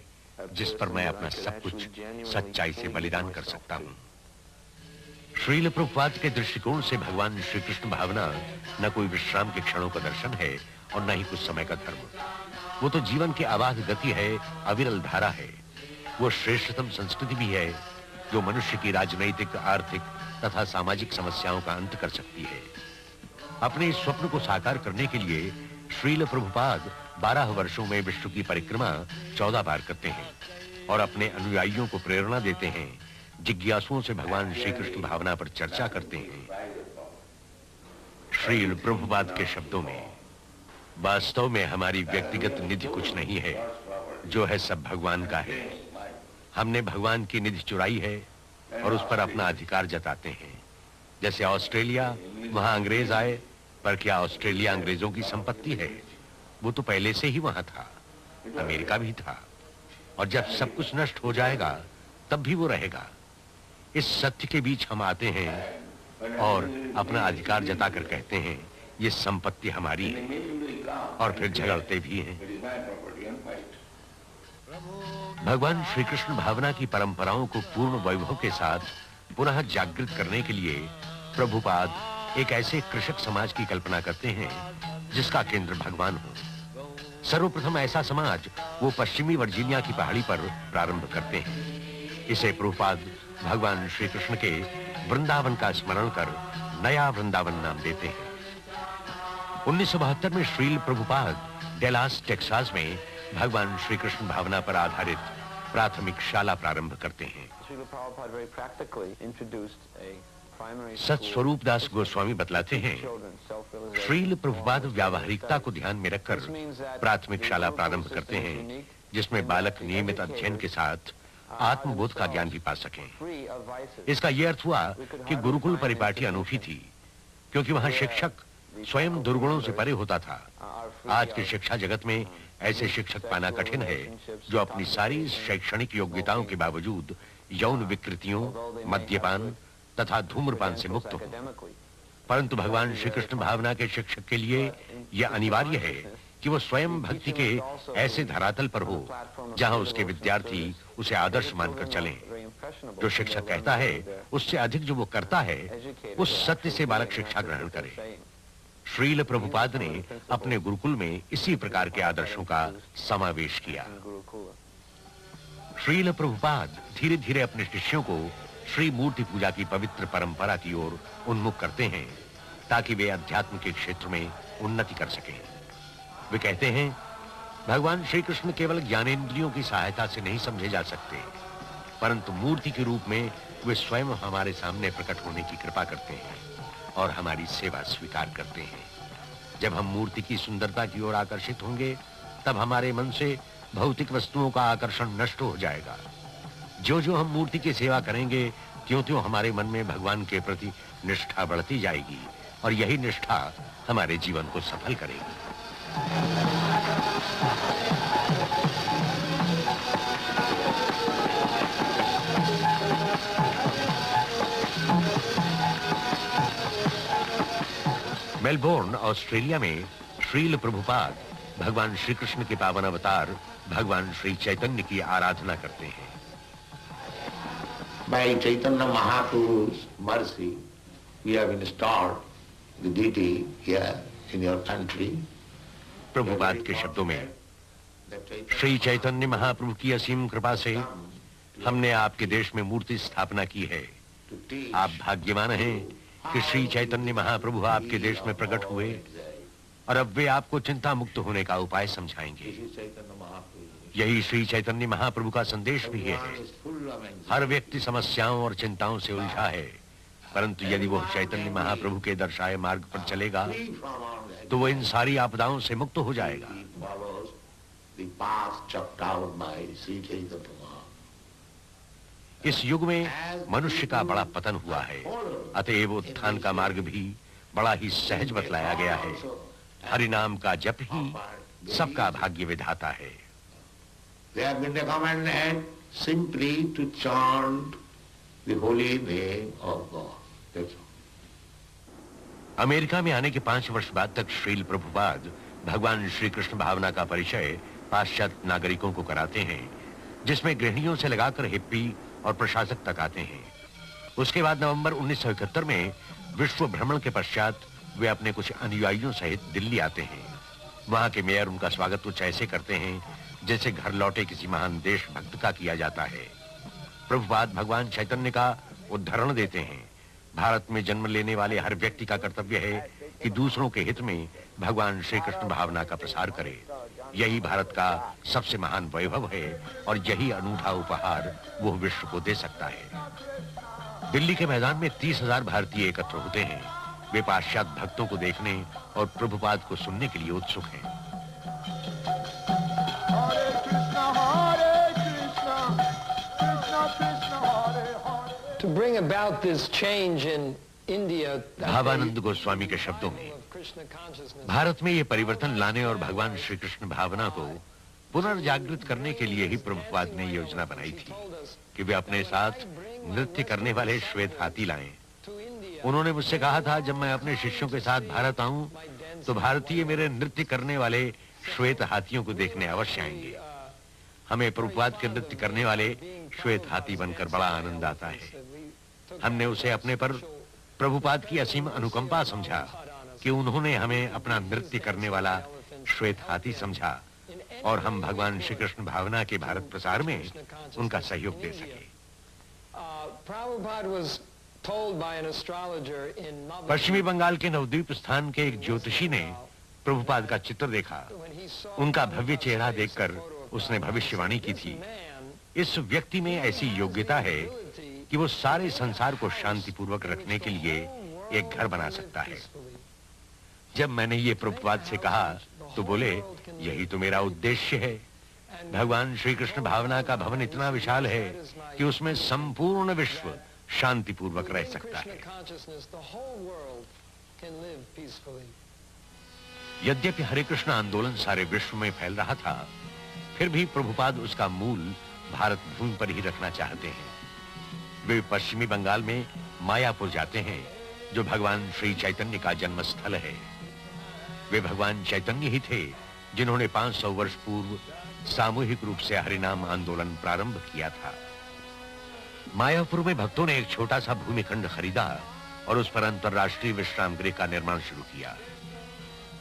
Speaker 1: जिस पर मैं अपना सब कुछ सच्चाई से बलिदान कर सकता हूं। श्रील प्रभुपाद के दृष्टिकोण से भगवान श्री कृष्ण भावना न कोई विश्राम के क्षणों का दर्शन है और न ही कुछ समय का धर्म। वो तो जीवन की अबाध गति है, अविरल धारा है। वो श्रेष्ठतम संस्कृति भी है जो मनुष्य की राजनैतिक, आर्थिक तथा सामाजिक समस्याओं का अंत कर सकती है। अपने इस स्वप्न को साकार करने के लिए श्रील प्रभुपाद 12 वर्षों में विश्व की परिक्रमा 14 बार करते हैं और अपने अनुयायियों को प्रेरणा देते हैं। जिज्ञासुओं से भगवान श्री कृष्ण भावना पर चर्चा करते हैं। श्रील प्रभुपाद के शब्दों में, वास्तव में हमारी व्यक्तिगत निधि कुछ नहीं है, जो है सब भगवान का है। हमने भगवान की निधि चुराई है और उस पर अपना अधिकार जताते हैं। जैसे ऑस्ट्रेलिया, वहां अंग्रेज आए, पर क्या ऑस्ट्रेलिया अंग्रेजों की संपत्ति है? वो तो पहले से ही वहां था। अमेरिका भी था। और जब सब कुछ नष्ट हो जाएगा तब भी वो रहेगा। इस सत्य के बीच हम आते हैं और अपना अधिकार जताकर कहते हैं ये संपत्ति हमारी है, और फिर झगड़ते भी हैं। भगवान श्री कृष्ण भावना की परंपराओं को पूर्ण वैभव के साथ पुनः जागृत करने के लिए प्रभुपाद एक ऐसे कृषक समाज की कल्पना करते हैं जिसका केंद्र भगवान हो। सर्वप्रथम ऐसा समाज वो पश्चिमी वर्जीनिया की पहाड़ी पर प्रारंभ करते हैं। इसे प्रभुपाद भगवान श्री कृष्ण के वृंदावन का स्मरण कर नया वृंदावन नाम देते हैं। 1972 में श्रील प्रभुपाद डेलास टेक्सास में भगवान श्री कृष्ण भावना पर आधारित प्राथमिक शाला प्रारंभ करते हैं। सतस्वरूप दास गोस्वामी बतलाते हैं, श्रील प्रभुपाद व्यावहारिकता को ध्यान में रखकर प्राथमिक शाला प्रारंभ करते हैं, जिसमें बालक नियमित अध्ययन के साथ आत्मबोध का ज्ञान भी पा सकें। इसका यह अर्थ हुआ कि गुरुकुल परिपाटी अनूठी थी, क्योंकि वहां शिक्षक स्वयं दुर्गुणों से परे होता था। आज के शिक्षा जगत में ऐसे शिक्षक पाना कठिन है जो अपनी सारी शैक्षणिक योग्यताओं के बावजूद यौन विकृतियों, मद्यपान तथा धूम्रपान से मुक्त हो। परंतु भगवान श्री कृष्ण भावना के शिक्षक के लिए यह अनिवार्य है कि वो स्वयं भक्ति के ऐसे धरातल पर हो जहां उसके विद्यार्थी उसे आदर्श मानकर चलें। जो शिक्षक कहता है उससे अधिक जो वो करता है, उस सत्य से बालक शिक्षा ग्रहण करे। श्रील प्रभुपाद ने अपने गुरुकुल में इसी प्रकार के आदर्शों का समावेश किया। श्रील प्रभुपाद धीरे धीरे अपने शिष्यों को श्री मूर्ति पूजा की पवित्र परंपरा की ओर उन्मुख करते हैं, ताकि वे अध्यात्म के क्षेत्र में उन्नति कर सकें। वे कहते हैं, भगवान श्री कृष्ण केवल ज्ञानेंद्रियों की सहायता से नहीं समझे जा सकते, परंतु मूर्ति के रूप में वे स्वयं हमारे सामने प्रकट होने की कृपा करते हैं और हमारी सेवा स्वीकार करते हैं। जब हम मूर्ति की सुंदरता की ओर आकर्षित होंगे, तब हमारे मन से भौतिक वस्तुओं का आकर्षण नष्ट हो जाएगा। जो जो हम मूर्ति की सेवा करेंगे, त्यों-त्यों हमारे मन में भगवान के प्रति निष्ठा बढ़ती जाएगी और यही निष्ठा हमारे जीवन को सफल करेगी। मेलबोर्न, ऑस्ट्रेलिया में श्रील प्रभुपाद भगवान श्री कृष्ण के पावन अवतार भगवान श्री चैतन्य की आराधना करते हैं।
Speaker 2: By Chaitanya Mahaprabhu's mercy, we have installed the deity here in your country.
Speaker 1: Prabhupada के शब्दों में, श्री चैतन्य महाप्रभु की असीम कृपा से हमने आपके देश में मूर्ति स्थापना की है। आप भाग्यवान हैं कि श्री चैतन्य महाप्रभु आपके देश में प्रकट हुए और अब वे आपको चिंता मुक्त होने का उपाय समझाएंगे। यही श्री चैतन्य महाप्रभु का संदेश भी है। हर व्यक्ति समस्याओं और चिंताओं से उलझा है, परंतु यदि वो चैतन्य महाप्रभु के दर्शाए मार्ग पर चलेगा तो वो इन सारी आपदाओं से मुक्त हो जाएगा। इस युग में मनुष्य का बड़ा पतन हुआ है, अतएव उत्थान का मार्ग भी बड़ा ही सहज बतलाया गया है। हरि नाम का जप ही सबका भाग्य विधाता है।
Speaker 2: They have been recommended simply to chant the holy name of God. That's all.
Speaker 1: America में आने के 5 वर्ष बाद तक श्रील प्रभुपाद भगवान श्री कृष्ण भावना का परिचय पाश्चात्य नागरिकों को कराते हैं, जिसमें गृहिणियों से लगाकर हिप्पी और प्रशासक तक आते हैं। उसके बाद नवंबर 1971 में विश्व भ्रमण के पश्चात वे अपने कुछ अनुयायियों सहित दिल्ली आते हैं। वहां के मेयर उनका स्वागत कुछ ऐसे करते हैं जैसे घर लौटे किसी महान देशभक्त का किया जाता है। प्रभुपाद भगवान चैतन्य का उदाहरण देते हैं। भारत में जन्म लेने वाले हर व्यक्ति का कर्तव्य है कि दूसरों के हित में भगवान श्री कृष्ण भावना का प्रसार करे। यही भारत का सबसे महान वैभव है और यही अनूठा उपहार वो विश्व को दे सकता है। दिल्ली के मैदान में 30,000 भारतीय एकत्र होते हैं। वे पाश्चात्य भक्तों को देखने और प्रभुपाद को सुनने के लिए उत्सुक हैं।
Speaker 7: To bring about this change in India,
Speaker 1: Bhavanand Goswami के शब्दों में, भारत में ये परिवर्तन लाने और भगवान श्री कृष्ण भावना को पुनर्जागृत करने के लिए ही प्रभुपाद ने योजना बनाई थी कि वे अपने साथ नृत्य करने वाले श्वेत हाथी लाएं। उन्होंने मुझसे कहा था, जब मैं अपने शिष्यों के साथ भारत आऊं तो भारतीय मेरे नृत्य करने वाले श्वेत हाथियों को देखने अवश्य आएंगे। हमें प्रभुपाद के नृत्य करने वाले श्वेत हाथी बनकर बड़ा आनंद आता है। हमने उसे अपने पर प्रभुपाद की असीम अनुकंपा समझा कि उन्होंने हमें अपना नृत्य करने वाला श्वेत हाथी समझा और हम भगवान श्री कृष्ण भावना के भारत प्रसार में उनका सहयोग दे सके। पश्चिमी बंगाल के नवद्वीप स्थान के एक ज्योतिषी ने प्रभुपाद का चित्र देखा, उनका भव्य चेहरा देखकर उसने भविष्यवाणी की थी, इस व्यक्ति में ऐसी योग्यता है कि वो सारे संसार को शांतिपूर्वक रखने के लिए एक घर बना सकता है। जब मैंने ये प्रभुपाद से कहा तो बोले, यही तो मेरा उद्देश्य है। भगवान श्री कृष्ण भावना का भवन इतना विशाल है कि उसमें संपूर्ण विश्व शांतिपूर्वक रह सकता है। यद्यपि हरे कृष्ण आंदोलन सारे विश्व में फैल रहा था, फिर भी प्रभुपाद उसका मूल भारत भूमि पर ही रखना चाहते हैं। वे पश्चिमी बंगाल में मायापुर जाते हैं, जो भगवान श्री चैतन्य का जन्म स्थल है। वे भगवान चैतन्य ही थे जिन्होंने 500 वर्ष पूर्व सामूहिक रूप से हरिनाम आंदोलन प्रारंभ किया था। मायापुर में भक्तों ने एक छोटा सा भूमिखंड खरीदा और उस पर अंतर्राष्ट्रीय विश्राम गृह का निर्माण शुरू किया।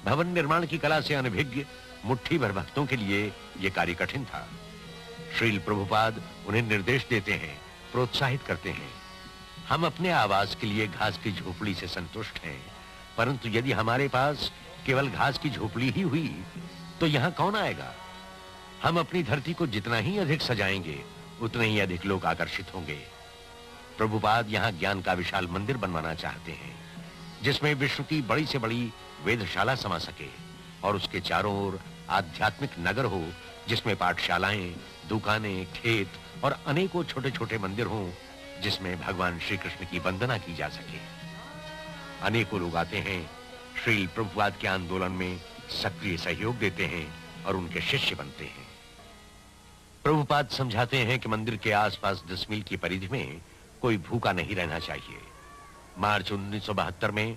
Speaker 1: भवन निर्माण की कला से अनभिज्ञ मुट्ठी भर भक्तों के लिए यह कार्य कठिन था। श्रील प्रभुपाद उन्हें निर्देश देते हैं, प्रोत्साहित करते हैं। हम अपने आवास के लिए घास की झोपड़ी से संतुष्ट हैं, परंतु यदि हमारे पास केवल घास की झोपड़ी ही हुई तो यहां कौन आएगा? हम अपनी धरती को जितना ही अधिक सजाएंगे, उतने ही अधिक लोग आकर्षित होंगे। प्रभुपाद यहां ज्ञान का विशाल मंदिर बनवाना चाहते हैं, जिसमें विश्व की बड़ी से बड़ी वेधशाला समा सके और उसके चारों ओर आध्यात्मिक नगर हो, जिसमें पाठशालाएं, दुकानें, खेत और अनेकों छोटे छोटे मंदिर हों, जिसमें भगवान श्री कृष्ण की वंदना की जा सके। अनेकों लोग आते हैं, श्रील प्रभुपाद के आंदोलन में सक्रिय सहयोग देते हैं और उनके शिष्य बनते हैं। प्रभुपाद समझाते हैं कि मंदिर के आसपास 10 मील की परिधि में कोई भूखा नहीं रहना चाहिए। मार्च 1972 में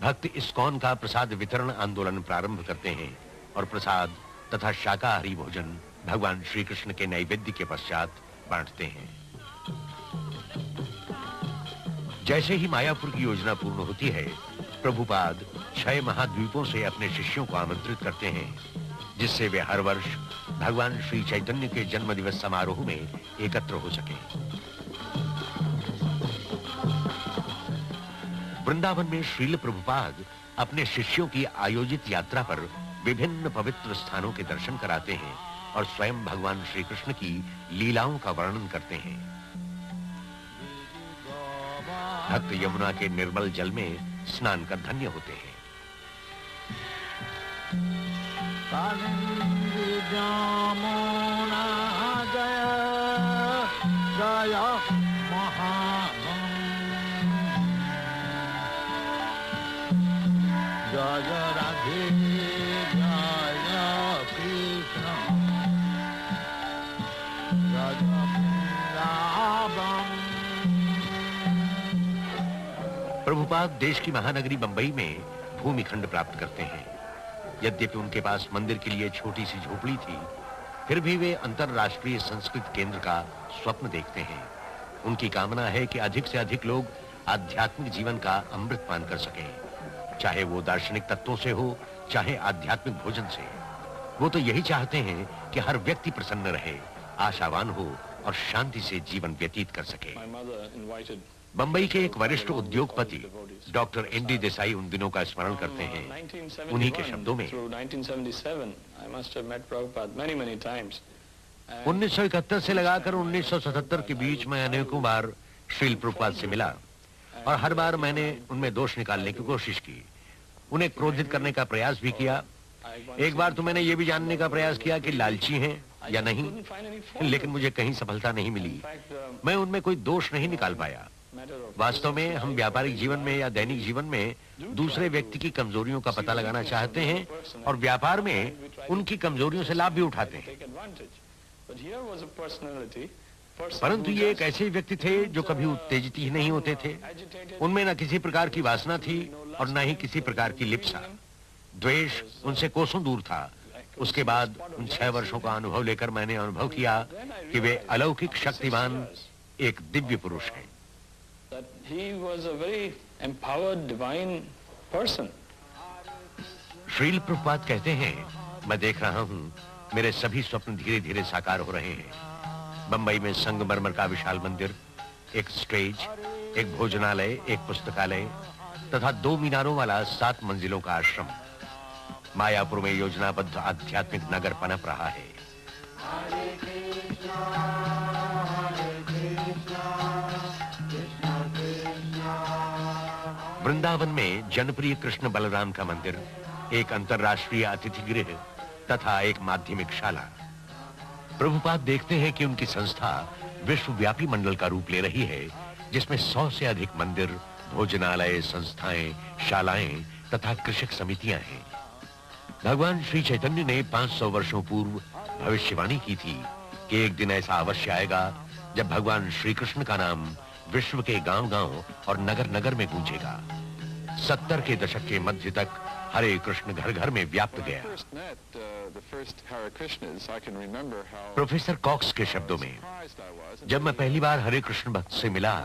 Speaker 1: भक्त इस्कॉन का प्रसाद वितरण आंदोलन प्रारंभ करते हैं और प्रसाद तथा शाकाहारी भोजन भगवान श्री कृष्ण के नैवेद्य के पश्चात बांटते हैं। जैसे ही मायापुर की योजना पूर्ण होती है, प्रभुपाद 6 महाद्वीपों से अपने शिष्यों को आमंत्रित करते हैं, जिससे वे हर वर्ष भगवान श्री चैतन्य के जन्म दिवस समारोह में एकत्र हो सकें। वृंदावन में श्रील प्रभुपाद अपने शिष्यों की आयोजित यात्रा पर विभिन्न पवित्र स्थानों के दर्शन कराते हैं और स्वयं भगवान श्री कृष्ण की लीलाओं का वर्णन करते हैं। भक्त यमुना के निर्मल जल में स्नान कर धन्य होते हैं। प्रभुपाद देश की महानगरी बंबई में भूमिखंड प्राप्त करते हैं। यद्यपि उनके पास मंदिर के लिए छोटी सी झोपड़ी थी, फिर भी वे अंतरराष्ट्रीय संस्कृत केंद्र का स्वप्न देखते हैं। उनकी कामना है कि अधिक से अधिक लोग आध्यात्मिक जीवन का अमृत पान कर सकें, चाहे वो दार्शनिक तत्वों से हो, चाहे आध्यात्मिक भोजन से। वो तो यही चाहते हैं कि हर व्यक्ति प्रसन्न रहे, आशावान हो और शांति से जीवन व्यतीत कर सके। बंबई के एक वरिष्ठ उद्योगपति डॉक्टर एनडी देसाई उन दिनों का स्मरण करते हैं। उन्हीं के शब्दों में 1971 से लगाकर 1977 के बीच में अनेकों बार श्रील प्रभुपाद से मिला और हर बार मैंने उनमें दोष निकालने की कोशिश की, उन्हें क्रोधित करने का प्रयास भी किया। एक बार तो मैंने ये भी जानने का प्रयास किया कि लालची हैं या नहीं, लेकिन मुझे कहीं सफलता नहीं मिली। मैं उनमें कोई दोष नहीं निकाल पाया। वास्तव में हम व्यापारिक जीवन में या दैनिक जीवन में दूसरे व्यक्ति की कमजोरियों का पता लगाना चाहते हैं और व्यापार में उनकी कमजोरियों से लाभ भी उठाते हैं। परंतु ये एक ऐसे व्यक्ति थे जो कभी उत्तेजित ही नहीं होते थे। उनमें न किसी प्रकार की वासना थी और न ही किसी प्रकार की लिप्सा। द्वेष उनसे कोसों दूर था। उसके बाद उन 6 वर्षों का अनुभव लेकर मैंने अनुभव किया कि वे अलौकिक शक्तिवान एक दिव्य पुरुष हैं। श्रील प्रभुपाद कहते हैं, मैं देख रहा हूं मेरे सभी स्वप्न धीरे धीरे साकार हो रहे हैं। बंबई में संगमरमर का विशाल मंदिर, एक स्टेज, एक भोजनालय, एक पुस्तकालय तथा 2 मीनारों वाला 7 मंजिलों का आश्रम। मायापुर में योजनाबद्ध आध्यात्मिक नगर पनप रहा है। वृंदावन में जनप्रिय कृष्ण बलराम का मंदिर, एक अंतर्राष्ट्रीय अतिथि गृह तथा एक माध्यमिक शाला। प्रभुपाद देखते हैं कि उनकी संस्था विश्वव्यापी मंडल का रूप ले रही है, जिसमें 100 से अधिक मंदिर, भोजनालय, संस्थाएं, शालाएं तथा कृषक समितियां हैं। भगवान श्री चैतन्य ने 500 वर्षों पूर्व भविष्यवाणी की थी कि एक दिन ऐसा अवश्य आएगा जब भगवान श्री कृष्ण का नाम विश्व के गांव-गांव और नगर-नगर में गूंजेगा। 70 के दशक के मध्य तक हरे कृष्ण घर-घर में व्याप्त गया। प्रोफेसर कॉक्स के शब्दों में, जब मैं पहली बार हरे कृष्ण भक्त से मिला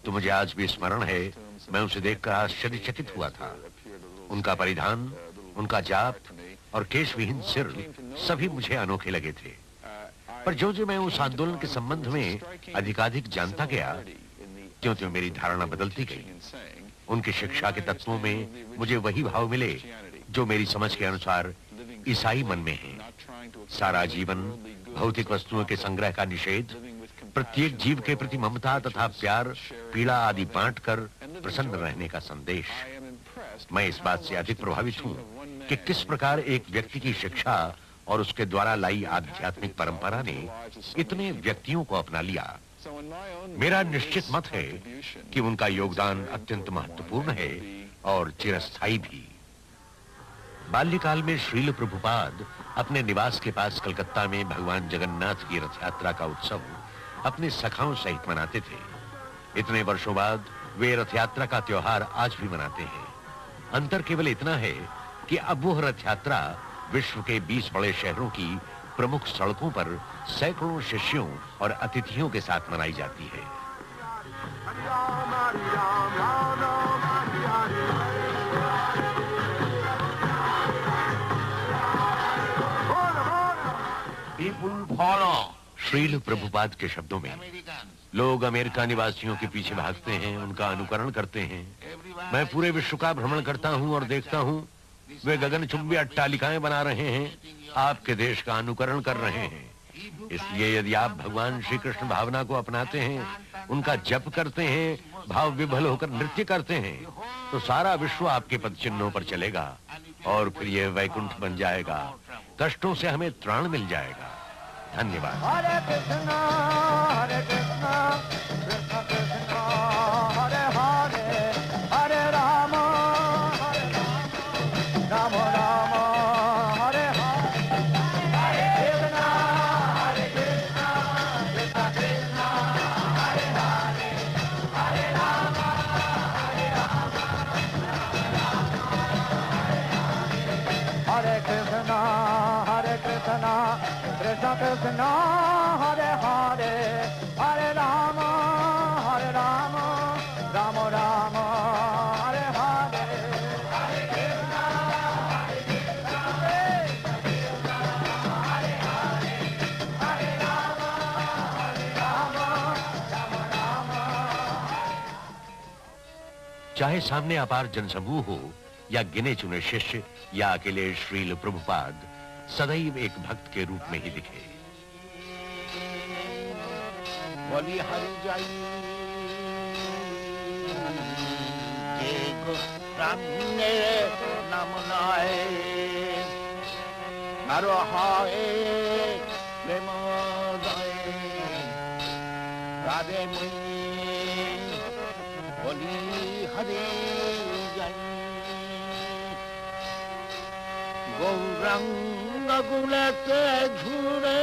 Speaker 1: तो मुझे आज भी स्मरण है, मैं उसे देखकर आश्चर्यचकित हुआ था। उनका परिधान, उनका जाप और केशविहीन सिर सभी मुझे अनोखे लगे थे। पर जो मैं उस आंदोलन के संबंध में अधिकाधिक जानता गया, त्यों-त्यों मेरी धारणा बदलती गई। उनकी शिक्षा के तत्वों में मुझे वही भाव मिले जो मेरी समझ के अनुसार ईसाई मन में है। सारा जीवन भौतिक वस्तुओं के संग्रह का निषेध, प्रत्येक जीव के प्रति ममता तथा प्यार, पीड़ा आदि बांटकर प्रसन्न रहने का संदेश। मैं इस बात से अधिक प्रभावित हूँ कि किस प्रकार एक व्यक्ति की शिक्षा और उसके द्वारा लाई आध्यात्मिक परंपरा ने इतने व्यक्तियों को अपना लिया। मेरा निश्चित मत है कि उनका योगदान अत्यंत महत्वपूर्ण है और चिरस्थायी भी। बाल्यकाल में श्रील प्रभुपाद अपने निवास के पास कलकत्ता में भगवान जगन्नाथ की रथ यात्रा का उत्सव अपने सखाओं सहित मनाते थे। इतने वर्षों बाद वे रथ यात्रा का त्योहार आज भी मनाते हैं। अंतर केवल इतना है कि अब वो रथ यात्रा विश्व के 20 बड़े शहरों की प्रमुख सड़कों पर सैकड़ों शिष्यों और अतिथियों के साथ मनाई जाती है। People follow. श्रील प्रभुपाद के शब्दों में, लोग अमेरिका निवासियों के पीछे भागते हैं, उनका अनुकरण करते हैं। मैं पूरे विश्व का भ्रमण करता हूं और देखता हूं वे गगनचुंबी अट्टालिकाएं बना रहे हैं, आपके देश का अनुकरण कर रहे हैं। इसलिए यदि आप भगवान श्री कृष्ण भावना को अपनाते हैं, उनका जप करते हैं, भाव विभल होकर नृत्य करते हैं, तो सारा विश्व आपके पद चिन्हों पर चलेगा और फिर यह वैकुंठ बन जाएगा। कष्टों से हमें त्राण मिल जाएगा। धन्यवाद।
Speaker 8: हरे कृष्णा कृष्णा कृष्णा हरे हरे, हरे राम राम राम हरे हरे, हरे कृष्णा कृष्णा कृष्णा हरे हरे, हरे राम हरे कृष्णा कृष्णा कृष्णा हरे हरे, हरे राम राम राम हरे हरे, हरे कृष्णा हरे हरे, हरे राम राम राम।
Speaker 1: चाहे सामने अपार जनसमूह हो या गिने चुने शिष्य या अकेले श्रील प्रभुपाद, सदैव एक भक्त के रूप में ही दिखे।
Speaker 2: बोली हरि जय रामने नाम नाए नारो हाय प्रेम दय राधे मुनि बोली हरि जय गौरंग गुलते झूरे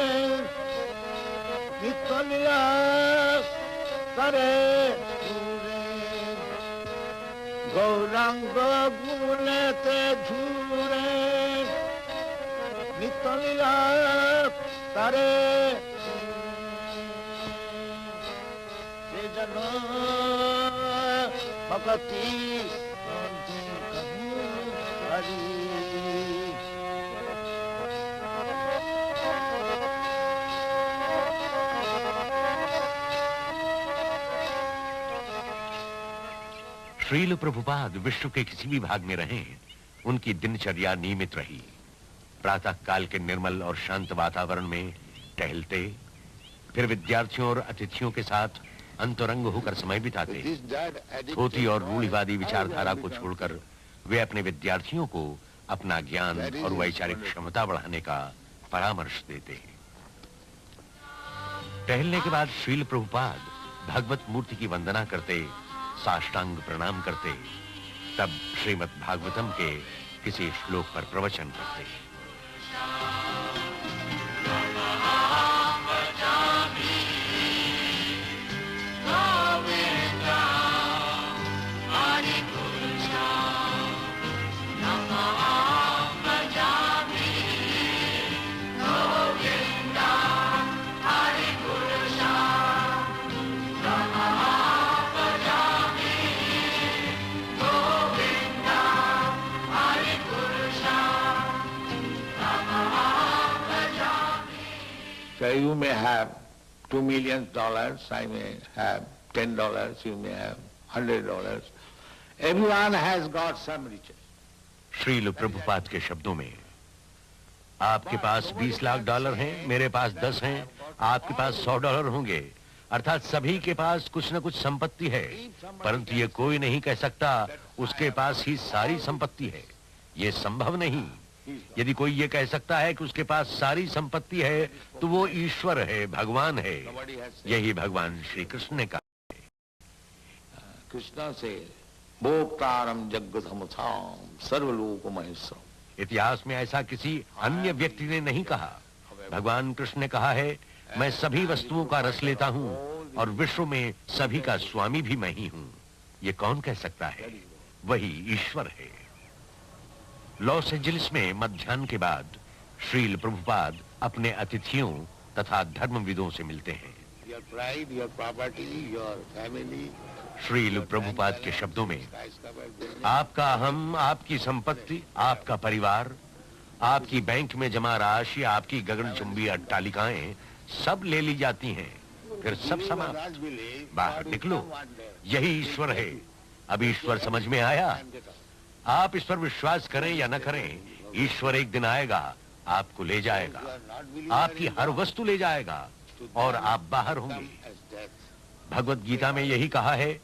Speaker 2: नितलिया करे झूरे, गौरंग गुलते झूरे नितलिया करे से जन भक्ति हरि।
Speaker 1: श्रील प्रभुपाद विश्व के किसी भी भाग में रहें, उनकी दिनचर्या नियमित रही। प्रातः काल के निर्मल और शांत वातावरण में टहलते, फिर विद्यार्थियों और अतिथियों के साथ अंतरंग होकर समय बिताते। धोती और रूढ़िवादी विचारधारा को छोड़कर वे अपने विद्यार्थियों को अपना ज्ञान और वैचारिक क्षमता बढ़ाने का परामर्श देते। टहलने के बाद श्रील प्रभुपाद भगवत मूर्ति की वंदना करते, साष्टांग प्रणाम करते, तब श्रीमद् भागवतम के किसी श्लोक पर प्रवचन करते।
Speaker 2: So you may have $2 million, I may have $10, you may have $100. Everyone has got some riches.
Speaker 1: Srila Prabhupada के शब्दों में, आपके पास $20 लाख हैं, मेरे पास 10 हैं, आपके पास $100 होंगे। अर्थात सभी के पास कुछ न कुछ संपत्ति है, परंतु ये कोई नहीं कह सकता उसके पास ही सारी संपत्ति है। ये संभव नहीं। यदि कोई ये कह सकता है कि उसके पास सारी संपत्ति है, तो वो ईश्वर है, भगवान है। यही भगवान श्री कृष्ण ने कहा है।
Speaker 2: कृष्ण से भोक्तारम जगतमुथाम सर्वलोक महेश्वरम।
Speaker 1: इतिहास में ऐसा किसी अन्य व्यक्ति ने नहीं कहा। भगवान कृष्ण ने कहा है, मैं सभी वस्तुओं का रस लेता हूँ और विश्व में सभी का स्वामी भी मैं ही हूँ। ये कौन कह सकता है? वही ईश्वर है। लॉस एंजलिस में मध्याह्न के बाद श्रील प्रभुपाद अपने अतिथियों तथा धर्मविदों से मिलते हैं।
Speaker 2: Your pride, your property, your family.
Speaker 1: Srila Prabhupada के शब्दों में, आपका अहम, आपकी संपत्ति, आपका परिवार, आपकी बैंक में जमा राशि, आपकी गगनचुंबी अट्टालिकाएं सब ले ली जाती हैं, फिर सब समाप्त। बाहर निकलो, यही ईश्वर है। अब ईश्वर समझ में आया? आप इस पर विश्वास करें या न करें, ईश्वर एक दिन आएगा, आपको ले जाएगा, आपकी हर वस्तु ले जाएगा और आप बाहर होंगे। भगवत गीता में यही कहा है,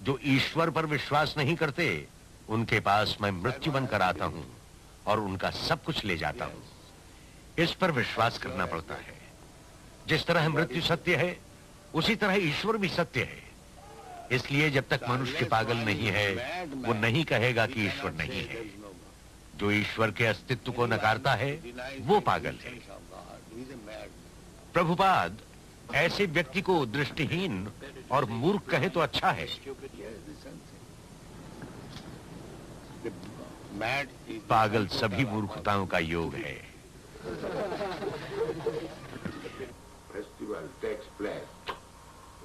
Speaker 1: जो ईश्वर पर विश्वास नहीं करते, उनके पास मैं मृत्यु बनकर आता हूं और उनका सब कुछ ले जाता हूं। इस पर विश्वास करना पड़ता है। जिस तरह मृत्यु सत्य है, उसी तरह ईश्वर भी सत्य है। इसलिए जब तक मनुष्य पागल नहीं है, वो नहीं कहेगा कि ईश्वर नहीं है। जो ईश्वर के अस्तित्व को नकारता है, वो पागल है। प्रभुपाद ऐसे व्यक्ति को दृष्टिहीन और मूर्ख कहे तो अच्छा है। पागल सभी मूर्खताओं का योग है।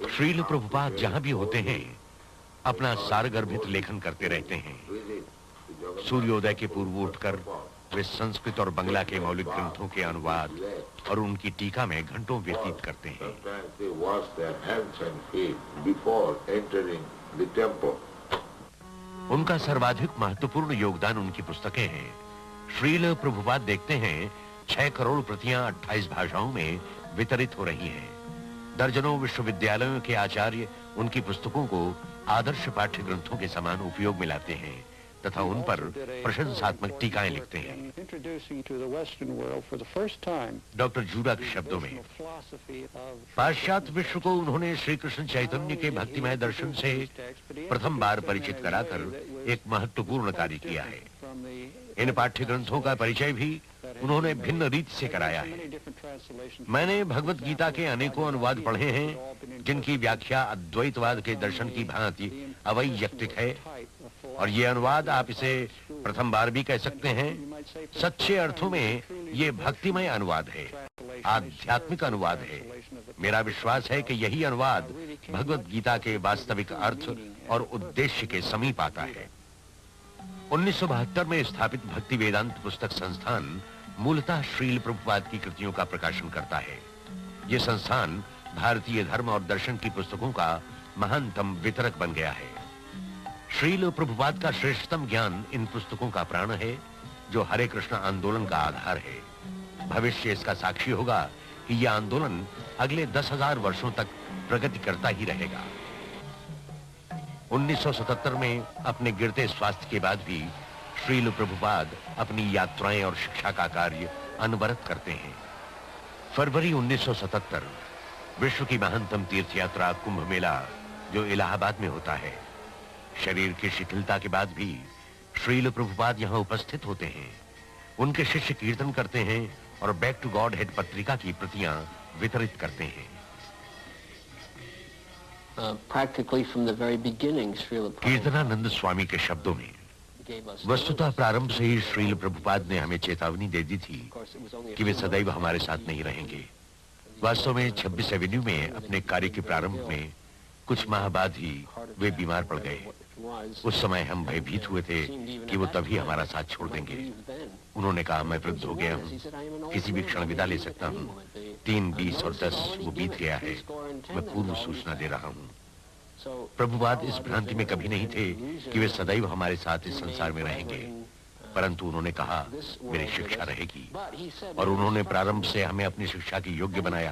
Speaker 1: श्रील प्रभुपाद जहां भी होते हैं, अपना सारगर्भित लेखन करते रहते हैं। सूर्योदय के पूर्व उठकर वे संस्कृत और बंगला के मौलिक ग्रंथों के अनुवाद और उनकी टीका में घंटों व्यतीत करते हैं। उनका सर्वाधिक महत्वपूर्ण योगदान उनकी पुस्तकें हैं। श्रील प्रभुपाद देखते हैं 6 करोड़ प्रतियां 28 भाषाओं में वितरित हो रही हैं। दर्जनों विश्वविद्यालयों के आचार्य उनकी पुस्तकों को आदर्श पाठ्य ग्रंथों के समान उपयोग में लाते हैं तथा उन पर प्रशंसात्मक टीकाएं लिखते हैं। डॉक्टर जूरा के शब्दों में, पाश्चात्य विश्व को उन्होंने श्री कृष्ण चैतन्य के भक्तिमय दर्शन से प्रथम बार परिचित कराकर एक महत्वपूर्ण कार्य किया है। इन पाठ्य ग्रंथों का परिचय भी उन्होंने भिन्न रीति से कराया है। मैंने भगवत गीता के अनेकों अनुवाद पढ़े हैं, जिनकी व्याख्या अद्वैतवाद के दर्शन की भांति अवैयक्तिक है, और ये अनुवाद आप इसे प्रथम बार भी कह सकते हैं। सच्चे अर्थों में ये भक्तिमय अनुवाद है, आध्यात्मिक अनुवाद है। मेरा विश्वास है कि यही अनुवाद भगवत गीता के वास्तविक अर्थ और उद्देश्य के समीप आता है। 1972 में स्थापित भक्ति वेदांत पुस्तक संस्थान मूलतः श्रील प्रभुपाद की कृतियों का प्रकाशन करता है। ये संस्थान भारतीय धर्म और दर्शन की पुस्तकों का महानतम वितरक बन गया है। श्रील प्रभुपाद का श्रेष्ठतम ज्ञान इन पुस्तकों का प्राण है, जो हरे कृष्ण आंदोलन का आधार है। भविष्य इसका साक्षी होगा कि यह आंदोलन अगले 10,000 वर्षों तक प्रगति करता ही रहेगा। 1977 में अपने गिरते स्वास्थ्य के बाद भी श्रील प्रभुपाद अपनी यात्राएं और शिक्षा का कार्य अनवरत करते हैं। फरवरी 1977 विश्व की महानतम तीर्थ यात्रा कुंभ मेला, जो इलाहाबाद में होता है। शरीर की शिथिलता के बाद भी श्रील प्रभुपाद यहां उपस्थित होते हैं। उनके शिष्य कीर्तन करते हैं और बैक टू गॉड हेड पत्रिका की प्रतियां वितरित करते हैं।
Speaker 9: Practically from the very beginning, Srila Prabhupada
Speaker 1: Kirtanananda स्वामी के शब्दों में,
Speaker 9: gave us
Speaker 1: वस्तुतः प्रारंभ से ही श्रील प्रभुपाद ने हमें चेतावनी दे दी थी कि वे सदैव हमारे साथ नहीं रहेंगे। वास्तव में 26 एवेन्यू में अपने कार्य के प्रारंभ में कुछ माह बाद ही वे बीमार पड़ गए। उस समय हम भयभीत हुए थे कि वो तभी हमारा साथ छोड़ देंगे। उन्होंने कहा, मैं वृद्ध हो गया हूँ, किसी भी क्षण विदा ले सकता हूँ। 3, 20 और 10 वो बीत गया है। मैं पूर्व सूचना दे रहा हूँ। प्रभुपाद इस भ्रांति में कभी नहीं थे कि वे सदैव हमारे साथ इस संसार में रहेंगे, परंतु उन्होंने कहा, मेरी शिक्षा रहेगी। और उन्होंने प्रारंभ से हमें अपनी शिक्षा के योग्य बनाया,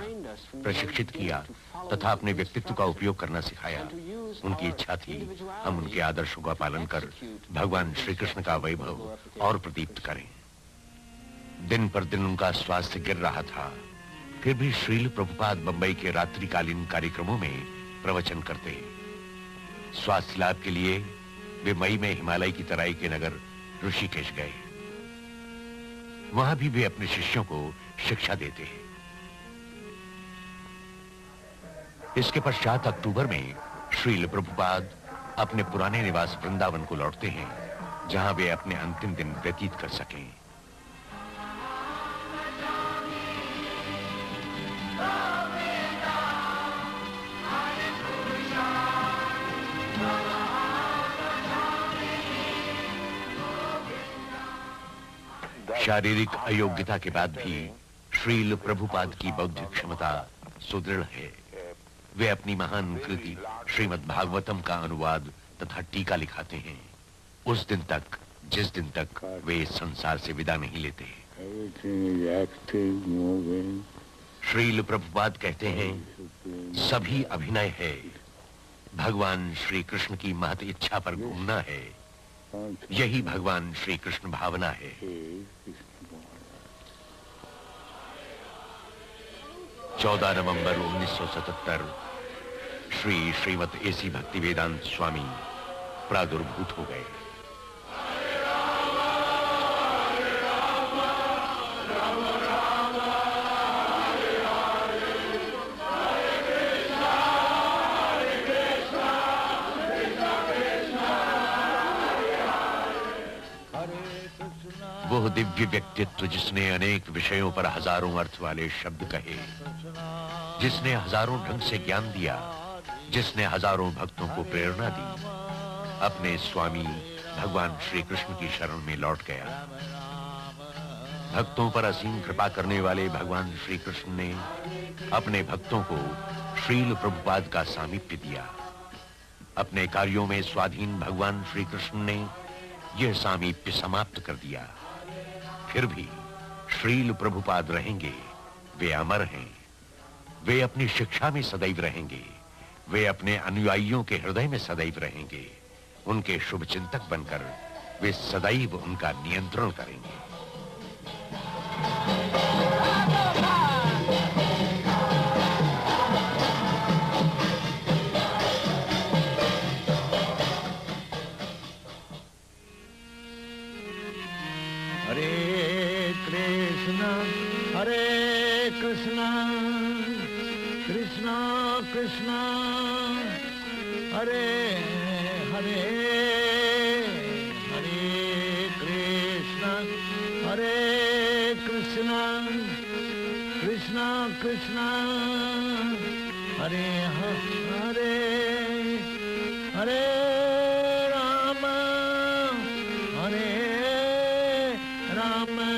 Speaker 1: प्रशिक्षित किया तथा अपने व्यक्तित्व का उपयोग करना सिखाया। उनकी इच्छा थी हम उनके आदर्शों का पालन कर भगवान श्री कृष्ण का वैभव और प्रदीप्त करें। दिन पर दिन उनका स्वास्थ्य गिर रहा था, फिर भी श्रील प्रभुपाद बंबई के रात्रिकालीन कार्यक्रमों में प्रवचन करते। स्वास्थ्य लाभ के लिए वे मई में हिमालय की तराई के नगर ऋषिकेश गए। वहां भी वे अपने शिष्यों को शिक्षा देते हैं। इसके पश्चात अक्टूबर में श्रील प्रभुपाद अपने पुराने निवास वृंदावन को लौटते हैं, जहां वे अपने अंतिम दिन व्यतीत कर सकें। शारीरिक अयोग्यता के बाद भी श्रील प्रभुपाद की बौद्धिक क्षमता सुदृढ़ है। वे अपनी महान कृति श्रीमद् भागवतम का अनुवाद तथा टीका लिखाते हैं, उस दिन तक जिस दिन तक वे इस संसार से विदा नहीं लेते। श्रील प्रभुपाद कहते हैं, सभी अभिनय है, भगवान श्री कृष्ण की महत इच्छा पर घूमना है, यही भगवान श्री कृष्ण भावना है। 14 नवंबर 1977 श्रीमत एसी भक्तिवेदांत स्वामी प्रादुर्भूत हो गए। वह दिव्य व्यक्तित्व जिसने अनेक विषयों पर हजारों अर्थ वाले शब्द कहे, जिसने हजारों ढंग से ज्ञान दिया, जिसने हजारों भक्तों को प्रेरणा दी, अपने स्वामी भगवान श्री कृष्ण की शरण में लौट गया। भक्तों पर असीम कृपा करने वाले भगवान श्री कृष्ण ने अपने भक्तों को श्रील प्रभुपाद का सामीप्य दिया। अपने कार्यों में स्वाधीन भगवान श्री कृष्ण ने यह सामीप्य समाप्त कर दिया। फिर भी श्रील प्रभुपाद रहेंगे, वे अमर हैं। वे अपनी शिक्षा में सदैव रहेंगे, वे अपने अनुयायियों के हृदय में सदैव रहेंगे। उनके शुभ चिंतक बनकर वे सदैव उनका नियंत्रण करेंगे।
Speaker 2: Hare Krishna, Krishna Krishna, Hare Hare, Hare Krishna, Hare Krishna, Krishna Krishna, Hare Hare, Hare Rama, Hare Rama,